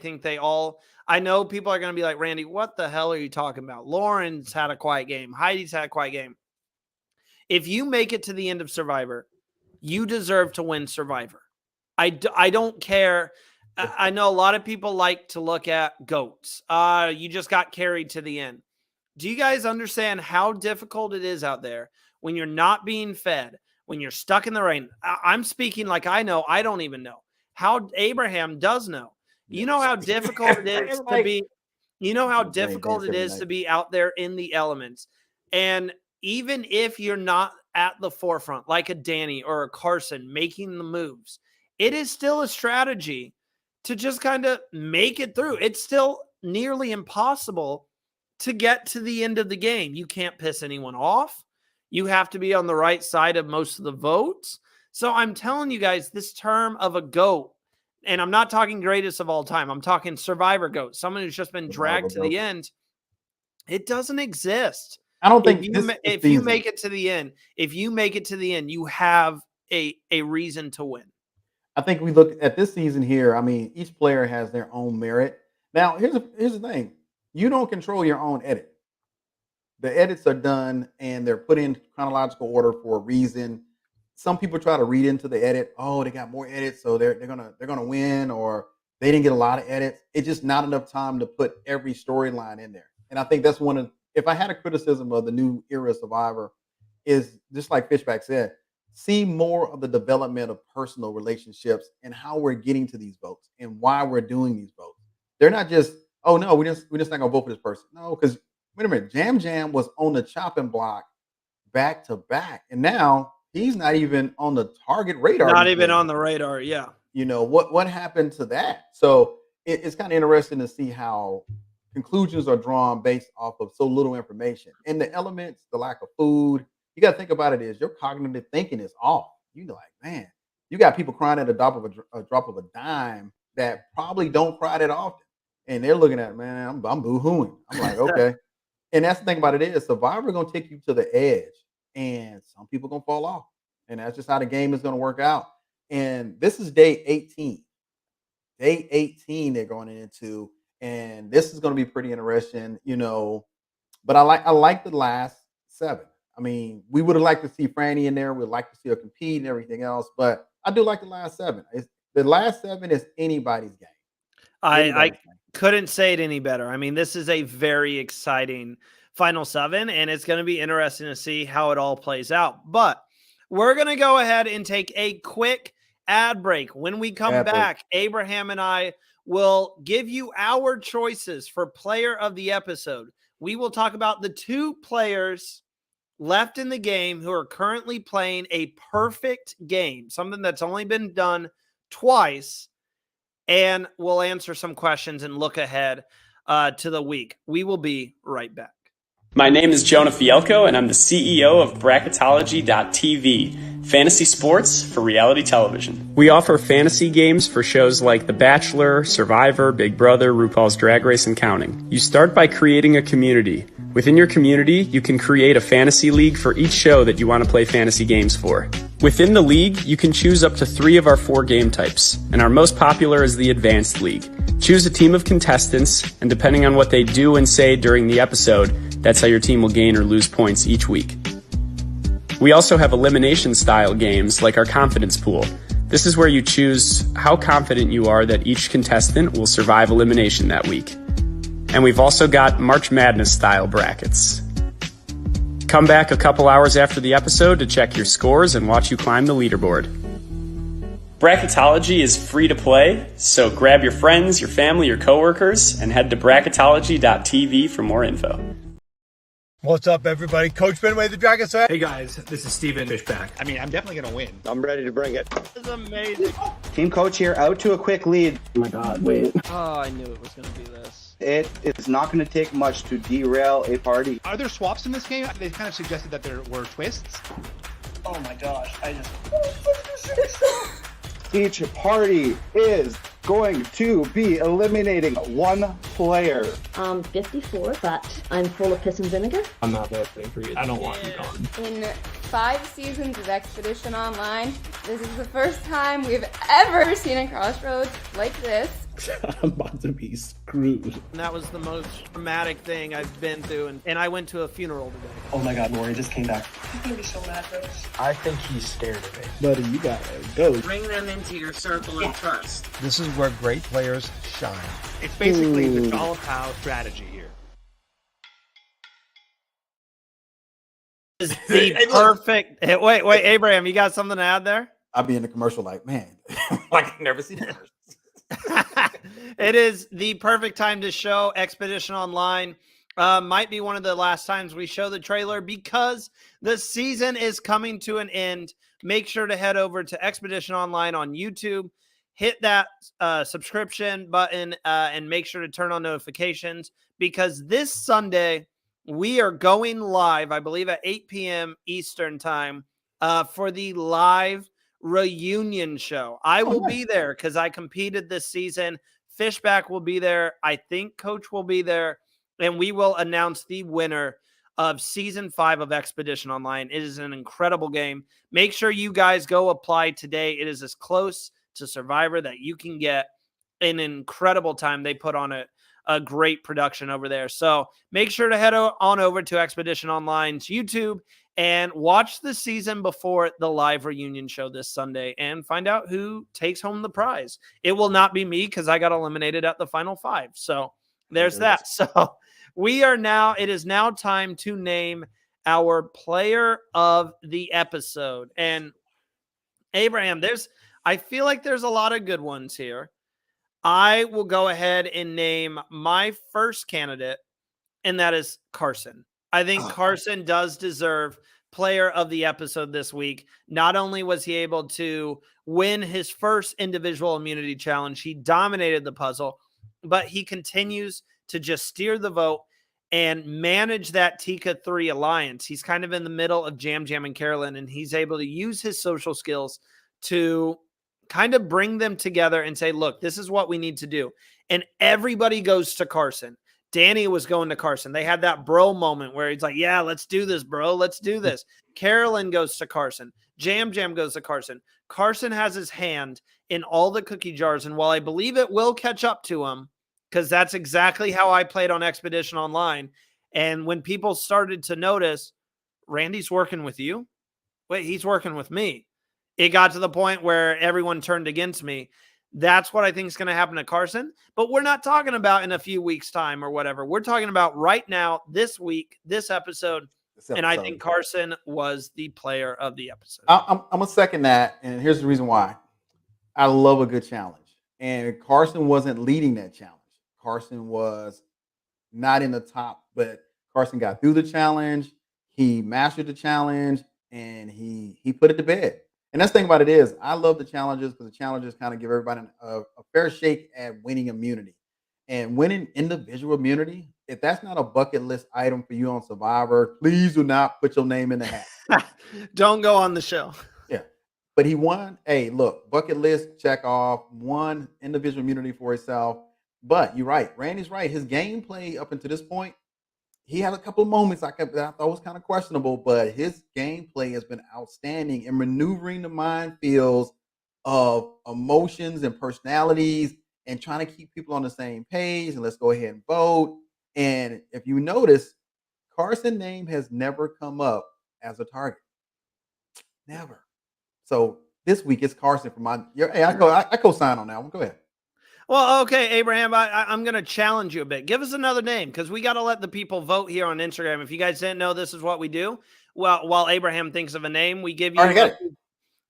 know people are going to be like, Randy, what the hell are you talking about? Lauren's had a quiet game. Heidi's had a quiet game. If you make it to the end of Survivor, you deserve to win Survivor. I don't care. I know a lot of people like to look at GOATs. You just got carried to the end. Do you guys understand how difficult it is out there when you're not being fed, when you're stuck in the rain? I'm speaking like I know. I don't even know. How Abraham does know. You know how difficult it is to be. You know how difficult it is to be out there in the elements. And even if you're not at the forefront, like a Danny or a Carson making the moves, it is still a strategy to just kind of make it through. It's still nearly impossible to get to the end of the game. You can't piss anyone off. You have to be on the right side of most of the votes. So I'm telling you guys, this term of a GOAT, and I'm not talking greatest of all time, I'm talking Survivor GOAT, someone who's just been dragged to the end. It doesn't exist. I don't think if you make it to the end, you have a reason to win. I think we look at this season here. I mean, each player has their own merit. Now, here's the thing. You don't control your own edit. The edits are done and they're put in chronological order for a reason. Some people try to read into the edit. Oh, they got more edits, so they're gonna win, or they didn't get a lot of edits. It's just not enough time to put every storyline in there. And I think that's one of, if I had a criticism of the new era Survivor, is just like Fishback said, see more of the development of personal relationships and how we're getting to these votes and why we're doing these votes. They're not just, oh no, we're just not gonna vote for this person. No, because wait a minute, Jam Jam was on the chopping block back to back, and now he's not even on the target radar. Not even on the radar, yeah. You know what happened to that? So it's kind of interesting to see how conclusions are drawn based off of so little information. And the elements, the lack of food, you got to think about it is your cognitive thinking is off. You're like, man, you got people crying at a drop of a dime that probably don't cry that often, and they're looking at, man, I'm boo-hooing. I'm like, okay. And that's the thing about it is Survivor gonna take you to the edge, and some people gonna fall off. And that's just how the game is going to work out. And this is day 18. Day 18 they're going into, and this is going to be pretty interesting, but I like the last 7. I mean, we would have liked to see Franny in there. We'd like to see her compete and everything else, but I do like the last 7. The last 7 is anybody's game. I couldn't say it any better. I mean, this is a very exciting final 7, and it's going to be interesting to see how it all plays out. But we're going to go ahead and take a quick ad break. When we come back, Abraham and I will give you our choices for player of the episode. We will talk about the 2 players left in the game who are currently playing a perfect game, something that's only been done twice, and we'll answer some questions and look ahead to the week. We will be right back. My name is Jonah Fielko, and I'm the CEO of Bracketology.tv, fantasy sports for reality television. We offer fantasy games for shows like The Bachelor, Survivor, Big Brother, RuPaul's Drag Race, and counting. You start by creating a community. Within your community, you can create a fantasy league for each show that you want to play fantasy games for. Within the league, you can choose up to 3 of our 4 game types, and our most popular is the Advanced League. Choose a team of contestants, and depending on what they do and say during the episode, that's how your team will gain or lose points each week. We also have elimination-style games like our Confidence Pool. This is where you choose how confident you are that each contestant will survive elimination that week. And we've also got March Madness-style brackets. Come back a couple hours after the episode to check your scores and watch you climb the leaderboard. Bracketology is free to play, so grab your friends, your family, your coworkers, and head to Bracketology.tv for more info. What's up, everybody? Coach Benway, the Dragon Slayer. Hey guys, this is Steven Fishback. I mean, I'm definitely going to win. I'm ready to bring it. This is amazing. Team coach here, out to a quick lead. Oh my god, wait. Oh, I knew it was going to be this. It is not going to take much to derail a party. Are there swaps in this game? They kind of suggested that there were twists. Oh my gosh, Each party is going to be eliminating 1 player. 54, but I'm full of piss and vinegar. I'm not voting for you. I don't want you gone. In 5 seasons of Expedition Online, this is the first time we've ever seen a crossroads like this. I'm about to be screwed. And that was the most traumatic thing I've been through, and I went to a funeral today. Oh my god, Maury just came back. he's gonna be so mad, Rose. I think he's scared of it. Buddy, you gotta go. Bring them into your circle of trust. This is where great players shine. It's basically the Dollop Howe strategy here. Is the perfect. Wait, Abraham, you got something to add there? I'll be in the commercial like, man, like I've never seen it. It is the perfect time to show Expedition Online. Might be one of the last times we show the trailer because the season is coming to an end. Make sure to head over to Expedition Online on YouTube, hit that subscription button, and make sure to turn on notifications because this Sunday we are going live, I believe at 8 p.m. Eastern time, for the live reunion show. I will be there because I competed this season. Fishback will be there. I think Coach will be there, and we will announce the winner of season 5 of Expedition Online. It is an incredible game. Make sure you guys go apply today. It is as close to Survivor that you can get. An incredible time. They put on a great production over there. So make sure to head on over to Expedition Online's YouTube and watch the season before the live reunion show this Sunday and find out who takes home the prize. It will not be me because I got eliminated at the final 5. So there's that. So it is now time to name our player of the episode. And Abraham, I feel like there's a lot of good ones here. I will go ahead and name my first candidate, and that is Carson. I think Carson does deserve player of the episode this week. Not only was he able to win his first individual immunity challenge, he dominated the puzzle, but he continues to just steer the vote and manage that Tika 3 alliance. He's kind of in the middle of Jam Jam and Carolyn, and he's able to use his social skills to kind of bring them together and say, look, this is what we need to do. And everybody goes to Carson. Danny was going to Carson. They had that bro moment where he's like, yeah, let's do this, bro. Let's do this. Carolyn goes to Carson. Jam Jam goes to Carson. Carson has his hand in all the cookie jars. And while I believe it will catch up to him, because that's exactly how I played on Expedition Online. And when people started to notice, Randy's working with you. Wait, he's working with me. It got to the point where everyone turned against me. That's what I think is going to happen to Carson. But we're not talking about in a few weeks' time or whatever. We're talking about right now, this week, this episode. And I think Carson was the player of the episode. I'm going to second that. And here's the reason why. I love a good challenge. And Carson wasn't leading that challenge. Carson was not in the top, but Carson got through the challenge. He mastered the challenge, and he put it to bed. And that's the thing about it is, I love the challenges because the challenges kind of give everybody a fair shake at winning immunity. And winning individual immunity, if that's not a bucket list item for you on Survivor, please do not put your name in the hat. Don't go on the show. Yeah. But he won. Hey, look, bucket list, check off, won individual immunity for himself. But you're right. Randy's right. His gameplay up until this point, he had a couple of moments that I thought was kind of questionable, but his gameplay has been outstanding in maneuvering the minefields of emotions and personalities and trying to keep people on the same page. And let's go ahead and vote. And if you notice, Carson's name has never come up as a target. Never. So this week it's Carson for my. Hey, I co-sign on that one. Go ahead. Well, okay, Abraham, I'm going to challenge you a bit. Give us another name because we got to let the people vote here on Instagram. If you guys didn't know, this is what we do. Well, while Abraham thinks of a name, we give you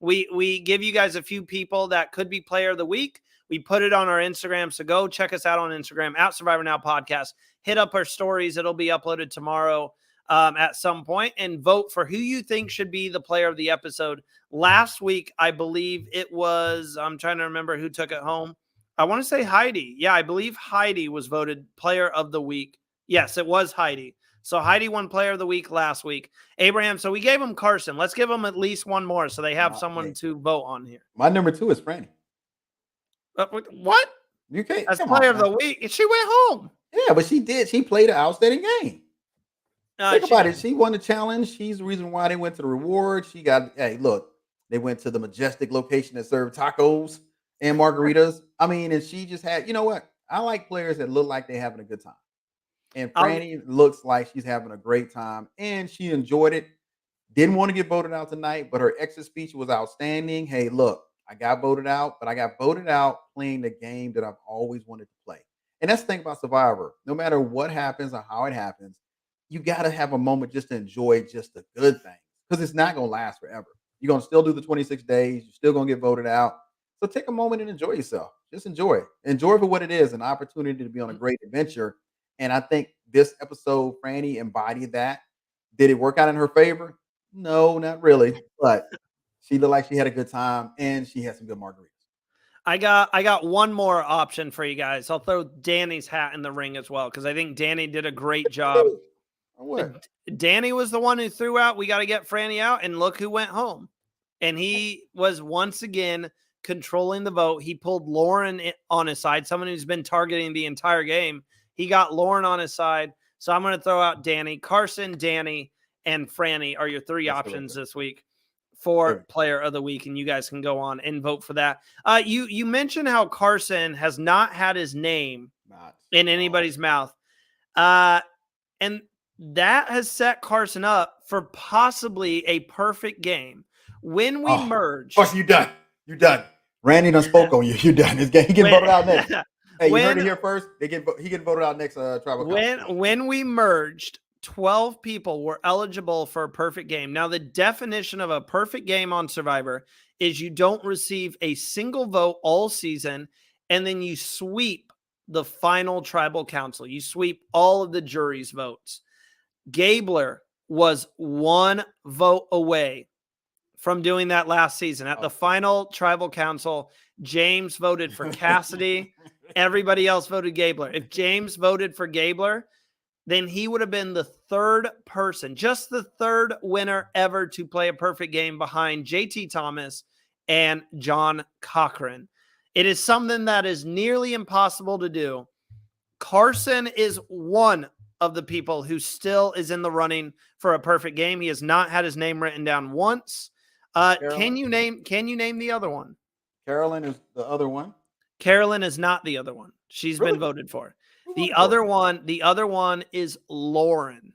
we give you guys a few people that could be player of the week. We put it on our Instagram, so go check us out on Instagram at Survivor Now Podcast. Hit up our stories; it'll be uploaded tomorrow at some point, and vote for who you think should be the player of the episode. Last week, I believe it was. I'm trying to remember who took it home. I want to say Heidi. Yeah, I believe Heidi was voted player of the week. Yes, it was Heidi. So Heidi won player of the week last week. Abraham, so we gave him Carson. Let's give him at least one more so they have someone to vote on here. My number 2 is Franny. What? You can't. As player of the week. She went home. Yeah, but she did. She played an outstanding game. Think about it. She won the challenge. She's the reason why they went to the reward. She got, hey, look, they went to the majestic location that served tacos and margaritas. I mean, and she just had, you know what? I like players that look like they're having a good time. And Franny looks like she's having a great time and she enjoyed it. Didn't want to get voted out tonight, but her exit speech was outstanding. Hey, look, I got voted out, but I got voted out playing the game that I've always wanted to play. And that's the thing about Survivor. No matter what happens or how it happens, you got to have a moment just to enjoy just the good things because it's not going to last forever. You're going to still do the 26 days. You're still going to get voted out. So take a moment and enjoy yourself. Just enjoy it. Enjoy for what it is, an opportunity to be on a great adventure. And I think this episode, Franny embodied that. Did it work out in her favor? No, not really. But she looked like she had a good time and she had some good margaritas. I got one more option for you guys. I'll throw Danny's hat in the ring as well because I think Danny did a great job. What? Danny was the one who threw out, we got to get Franny out, and look who went home. And he was once again controlling the vote. He pulled Lauren on his side, someone who's been targeting the entire game. He got Lauren on his side. So I'm going to throw out Danny. Carson, Danny, and Franny are your three options this week for player of the week, and you guys can go on and vote for that. You mentioned how Carson has not had his name in anybody's mouth. And that has set Carson up for possibly a perfect game. When we merge. Carson, you done. You done. Randy done spoke on you. You done. He getting voted out next. Hey, you heard it here first. He getting voted out next tribal council. When we merged, 12 people were eligible for a perfect game. Now, the definition of a perfect game on Survivor is you don't receive a single vote all season, and then you sweep the final tribal council. You sweep all of the jury's votes. Gabler was one vote away from doing that last season. At the final tribal council, James voted for Cassidy. Everybody else voted Gabler. If James voted for Gabler, then he would have been the third person, just the third winner ever to play a perfect game behind JT Thomas and John Cochran. It is something that is nearly impossible to do. Carson is one of the people who still is in the running for a perfect game. He has not had his name written down once. Can you name the other one? Carolyn is the other one. Carolyn is not the other one. She's Really? been voted for. Who The voted other one is Lauren.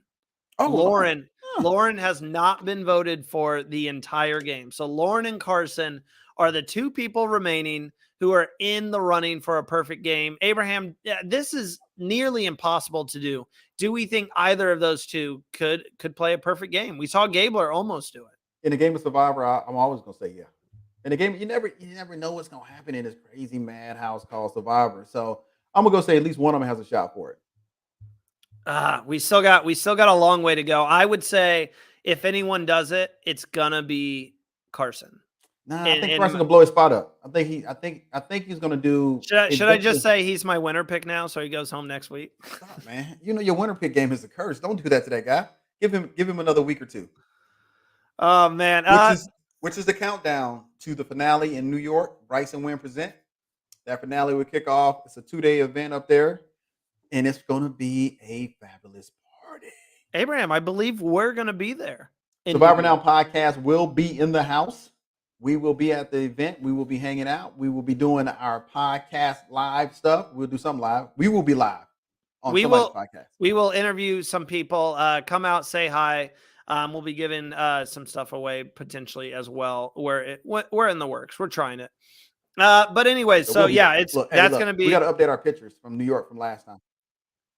Oh, Lauren. Huh. Lauren has not been voted for the entire game. So Lauren and Carson are the two people remaining who are in the running for a perfect game. Abraham, this is nearly impossible to do. Do we think either of those two could play a perfect game? We saw Gabler almost do it. In a game of Survivor, I'm always gonna say yeah. In a game, you never know what's gonna happen in this crazy madhouse called Survivor. So I'm gonna go say at least one of them has a shot for it. We still got a long way to go. I would say if anyone does it, it's gonna be Carson. Nah, I think Carson can blow his spot up. I think he's gonna do. Should I just say he's my winner pick now, so he goes home next week? Stop, man. You know your winner pick game is a curse. Don't do that to that guy. Give him another week or two. Oh man, which is the countdown to the finale in New York. Bryce and Wynn present. That finale will kick off. It's a 2-day event up there, and it's gonna be a fabulous party. Abraham, I believe we're gonna be there. Survivor Now podcast will be in the house. We will be at the event. We will be hanging out. We will be doing our podcast live stuff. We'll do something live. We will be live on somebody's podcast. We will interview some people. Come out, say hi. We'll be giving some stuff away potentially as well. We're in the works. We're trying it. But anyways, so yeah, that's gonna be. We got to update our pictures from New York from last time.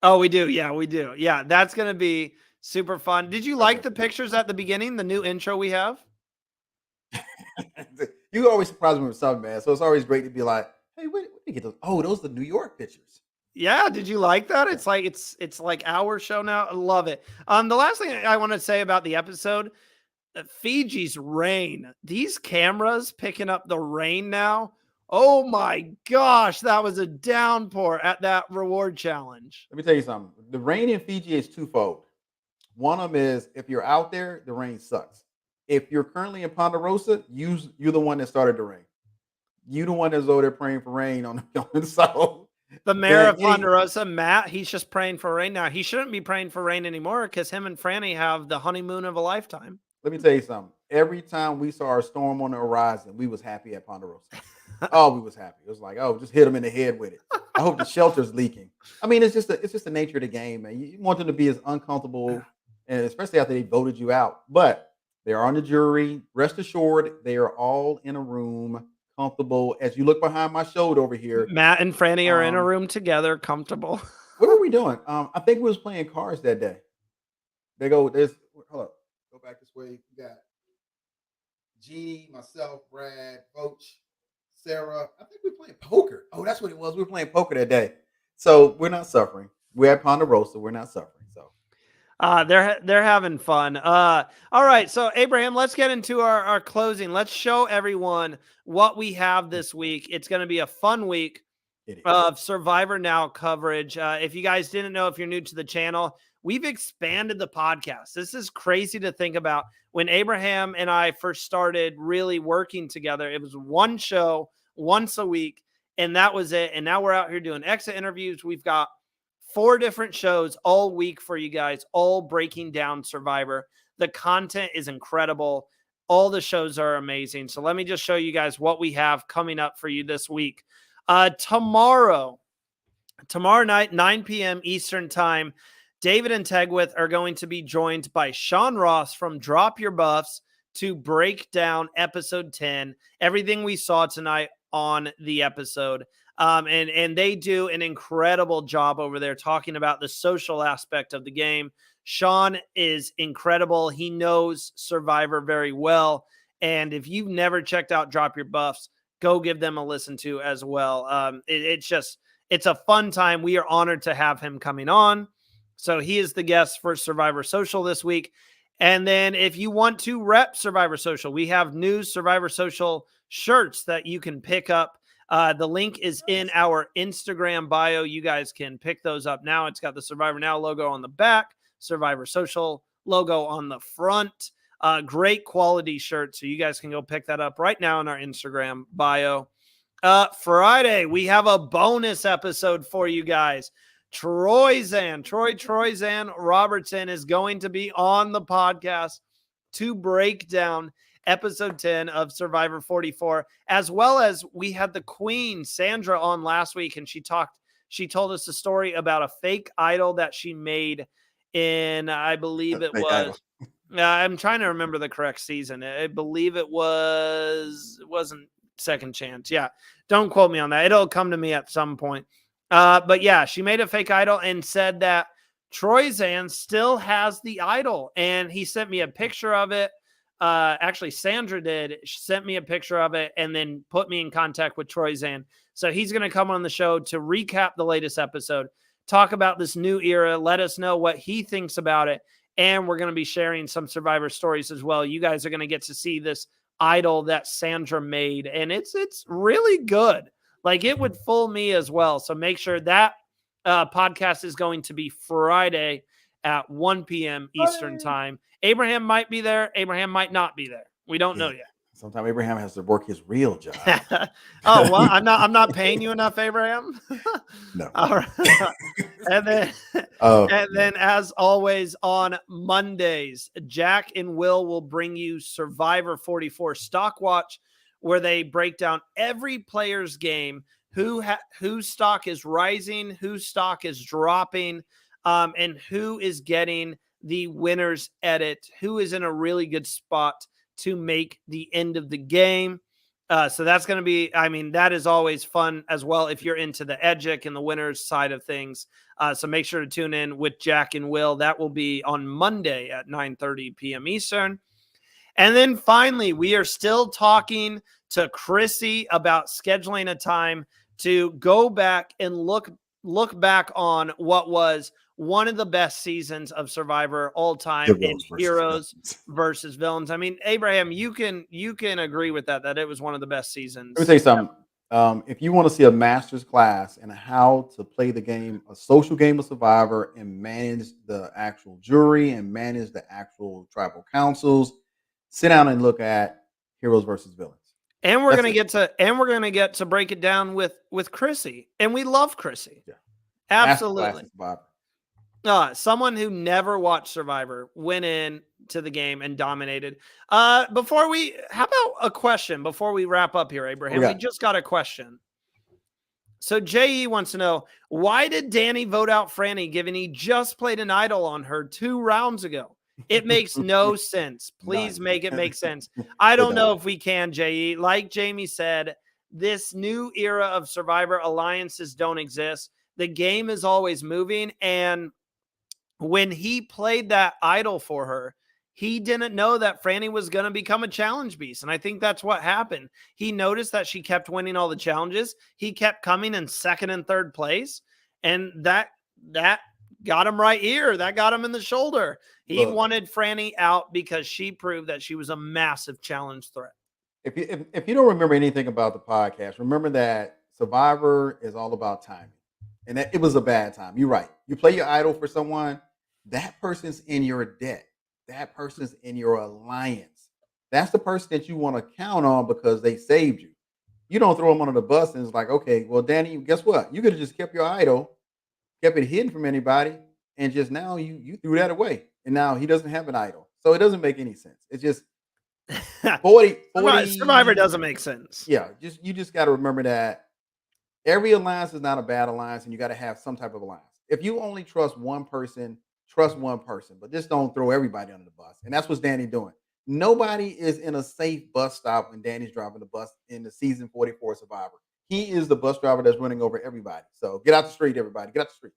Oh, we do. Yeah, we do. Yeah, that's gonna be super fun. Did you like the pictures at the beginning? The new intro we have. You always surprise me with something, man. So it's always great to be like, hey, where did you get those? Oh, those are the New York pictures. Yeah, did you like that? It's like it's like our show now. I love it. The last thing I want to say about the episode, Fiji's rain. These cameras picking up the rain now. Oh my gosh, that was a downpour at that reward challenge. Let me tell you something. The rain in Fiji is twofold. One of them is if you're out there, the rain sucks. If you're currently in Ponderosa, you're the one that started the rain. You the one that's over there praying for rain on the so. The mayor of Ponderosa, Matt, he's just praying for rain now. He shouldn't be praying for rain anymore because him and Franny have the honeymoon of a lifetime. Let me tell you something. Every time we saw a storm on the horizon, we was happy at Ponderosa. Oh, we was happy. It was like, oh, just hit them in the head with it. I hope the shelter's leaking. I mean, it's just the nature of the game, man. You want them to be as uncomfortable, and especially after they voted you out. But they are on the jury. Rest assured, they are all in a room, comfortable. As you look behind my shoulder over here, Matt and Franny are in a room together, comfortable. What were we doing? I think we was playing cards that day. Hold up. Go back this way. We got Jeannie, myself, Brad, Coach, Sarah. I think we were playing poker. Oh, that's what it was. We were playing poker that day. So we're not suffering. We're at Ponderosa. We're not suffering. So they're having fun. All right. So Abraham, let's get into our closing. Let's show everyone what we have this week. It's going to be a fun week of Survivor Now coverage. If you guys didn't know, if you're new to the channel, we've expanded the podcast. This is crazy to think about. When Abraham and I first started really working together, it was one show once a week, and that was it. And now we're out here doing exit interviews. We've got 4 different shows all week for you guys, all breaking down Survivor. The content is incredible. All the shows are amazing. So let me just show you guys what we have coming up for you this week. Tomorrow night, 9 p.m. Eastern time, David and Tegwith are going to be joined by Sean Ross from Drop Your Buffs to break down episode 10, everything we saw tonight on the episode. And they do an incredible job over there talking about the social aspect of the game. Sean is incredible. He knows Survivor very well. And if you've never checked out Drop Your Buffs, go give them a listen to as well. It's a fun time. We are honored to have him coming on. So he is the guest for Survivor Social this week. And then if you want to rep Survivor Social, we have new Survivor Social shirts that you can pick up. The link is in our Instagram bio. You guys can pick those up now. It's got the Survivor Now logo on the back, Survivor Social logo on the front. Great quality shirt. So you guys can go pick that up right now in our Instagram bio. Friday, we have a bonus episode for you guys. Troyzan Robertson is going to be on the podcast to break down episode 10 of Survivor 44, as well as we had the Queen Sandra on last week, and she told us a story about a fake idol that she made in, I believe it was, I'm trying to remember the correct season. I believe it wasn't Second Chance. Yeah. Don't quote me on that. It'll come to me at some point. But yeah, she made a fake idol and said that Troyzan still has the idol, and he sent me a picture of it. Actually, Sandra did. She sent me a picture of it and then put me in contact with Troyzan. So he's going to come on the show to recap the latest episode, talk about this new era, let us know what he thinks about it. And we're going to be sharing some Survivor stories as well. You guys are going to get to see this idol that Sandra made, and it's really good. Like, it would fool me as well. So make sure that podcast is going to be Friday at 1 p.m. Eastern time. Abraham might be there. Abraham might not be there. We don't know yet. Sometimes Abraham has to work his real job. Oh, well, I'm not paying you enough, Abraham. No. All right. And then as always on Mondays, Jack and Will bring you Survivor 44 Stock Watch, where they break down every player's game, whose stock is rising, whose stock is dropping, and who is getting the winner's edit, who is in a really good spot to make the end of the game. So that's going to be, that is always fun as well if you're into the Edgic and the winners side of things. So make sure to tune in with Jack and Will. That will be on Monday at 9:30 p.m. Eastern. And then finally, we are still talking to Chrissy about scheduling a time to go back and look back on what was one of the best seasons of Survivor all time in Heroes versus Villains. Abraham, you can agree with that it was one of the best seasons. Let me tell you something. If you want to see a master's class in how to play the game, a social game of Survivor, and manage the actual jury and manage the actual tribal councils, sit down and look at Heroes versus Villains. And we're gonna get to break it down with Chrissy, and we love Chrissy. Yeah, absolutely. Someone who never watched Survivor went in to the game and dominated. How about a question before we wrap up here, Abraham? We just got a question. So JE wants to know, why did Danny vote out Franny given he just played an idol on her 2 rounds ago? It makes no sense. Please make it make sense. I don't know if we can, JE. Like Jamie said, this new era of Survivor alliances don't exist. The game is always moving, and when he played that idol for her, he didn't know that Franny was going to become a challenge beast. And I think that's what happened. He noticed that she kept winning all the challenges. He kept coming in 2nd and 3rd place. And that got him right here. That got him in the shoulder. He wanted Franny out because she proved that she was a massive challenge threat. If you don't remember anything about the podcast, remember that Survivor is all about timing. And that it was a bad time. You're right. You play your idol for someone, that person's in your debt. That person's in your alliance. That's the person that you want to count on because they saved you. You don't throw them under the bus and it's like, okay, well, Danny, guess what? You could have just kept your idol, kept it hidden from anybody, and just now you threw that away. And now he doesn't have an idol. So it doesn't make any sense. It's just 40 Survivor doesn't make sense. Yeah, you just got to remember that every alliance is not a bad alliance, and you got to have some type of alliance. If you only trust one person, but just don't throw everybody under the bus. And that's what's Danny doing. Nobody is in a safe bus stop when Danny's driving the bus in the season 44 Survivor. He is the bus driver that's running over everybody. So get out the street, everybody. Get out the street.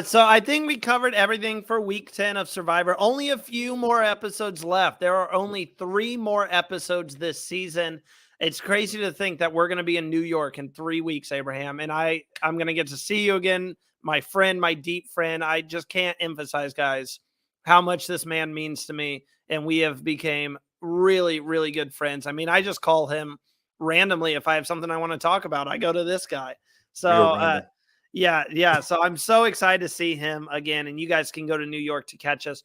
So I think we covered everything for week 10 of Survivor. Only a few more episodes left. There are only 3 more episodes this season. It's crazy to think that we're going to be in New York in 3 weeks, Abraham. And I'm going to get to see you again, my friend, my deep friend. I just can't emphasize, guys, how much this man means to me. And we have become really, really good friends. I just call him randomly. If I have something I want to talk about, I go to this guy. So, yeah. So I'm so excited to see him again. And you guys can go to New York to catch us.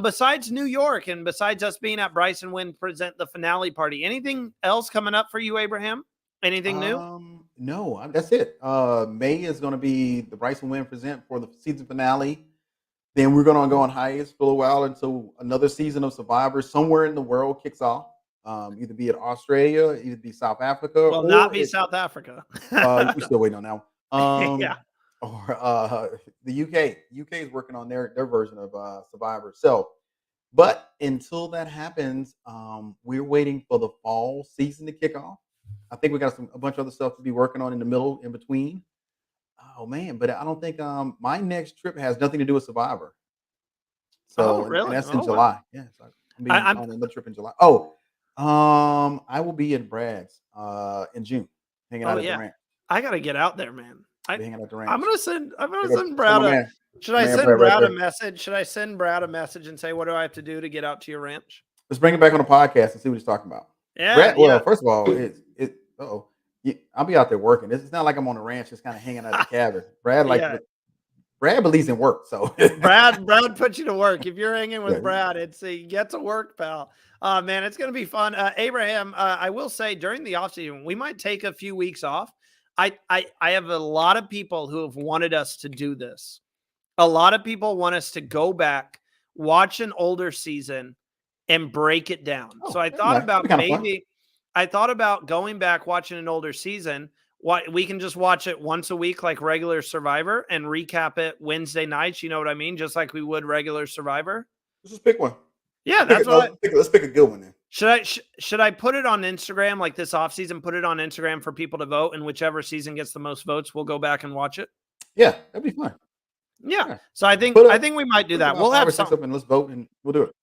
Besides New York and besides us being at Bryson Wynn present the finale party, anything else coming up for you, Abraham? Anything new? No, that's it. May is going to be the Bryce and Wynn present for the season finale. Then we're going to go on hiatus for a while until another season of Survivor somewhere in the world kicks off. Either be it Australia, either be South Africa. Will or not be South Africa. we're still waiting on that one. Yeah. Or the UK. UK is working on their version of Survivor. So, but until that happens, we're waiting for the fall season to kick off. I think we got a bunch of other stuff to be working on in the middle, in between. Oh man, but I don't think my next trip has nothing to do with Survivor. So really? And that's in Oh, wow. July. Yeah, so I'm on another trip in July. Oh, I will be in Brad's in June, hanging out at the ranch. I gotta get out there, man. Hanging at the ranch. I'm gonna send Send Brad my a. man. Should I Man, send Brad right Brad a there. message? Should I send Brad a message and say, what do I have to do to get out to your ranch? Let's bring it back on the podcast and see what he's talking about. Yeah. Brad, well, yeah. first of all, I'll be out there working. It's not like I'm on the ranch just kind of hanging out at the cabin. Yeah. Brad believes in work, so Brad puts you to work. If you're hanging with Yeah. Brad, it's get to work, pal. Man, it's gonna be fun. Abraham, I will say during the offseason, we might take a few weeks off. I have a lot of people who have wanted us to do this. A lot of people want us to go back, watch an older season, and break it down. So I thought about I thought about going back, watching an older season. What we can just watch it once a week, like regular Survivor, and recap it Wednesday nights. You know what I mean? Just like we would regular Survivor. let's just pick one. Yeah, that's what. Let's pick a good one then. Should I put it on Instagram like this off season? Put it on Instagram for people to vote, and whichever season gets the most votes, we'll go back and watch it. Yeah, that'd be fun. Yeah. So I think we might do that. We'll have something. And let's vote and we'll do it.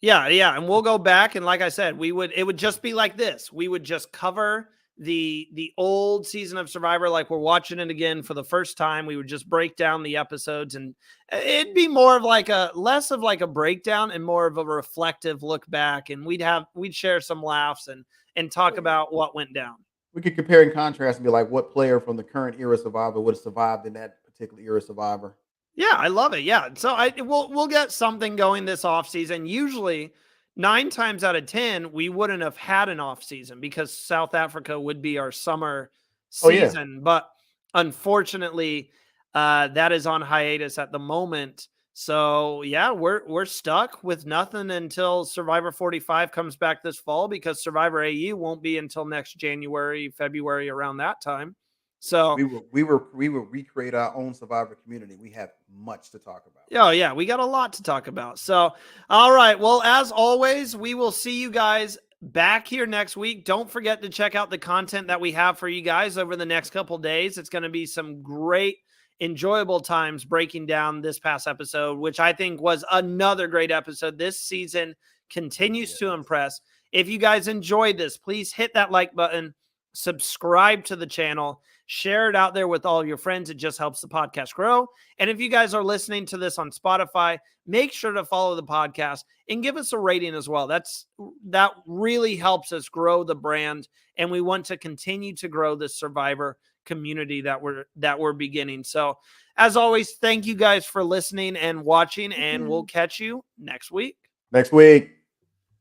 Yeah, and we'll go back, and like I said, it would just be like this. We would just cover the old season of Survivor like we're watching it again for the first time. We would just break down the episodes, and it'd be more of like less of like a breakdown and more of a reflective look back, and we'd share some laughs and talk about what went down. We could compare and contrast and be like, what player from the current era Survivor would have survived in that particular era Survivor? Yeah, I love it. Yeah. So we'll get something going this off season. Usually 9 times out of 10, we wouldn't have had an off season because South Africa would be our summer season. But unfortunately, that is on hiatus at the moment. So yeah, we're stuck with nothing until Survivor 45 comes back this fall, because Survivor AU won't be until next January, February, around that time. So we will recreate our own Survivor community. We have much to talk about. Oh yeah, we got a lot to talk about. So, all right. Well, as always, we will see you guys back here next week. Don't forget to check out the content that we have for you guys over the next couple days. It's going to be some great, enjoyable times breaking down this past episode, which I think was another great episode. This season continues to impress. If you guys enjoyed this, please hit that like button, subscribe to the channel, share it out there with all your friends. It just helps the podcast grow. And if you guys are listening to this on Spotify, make sure to follow the podcast and give us a rating as well. That really helps us grow the brand, and we want to continue to grow the Survivor community that we're beginning. So as always, thank you guys for listening and watching, and we'll catch you next week. Next week.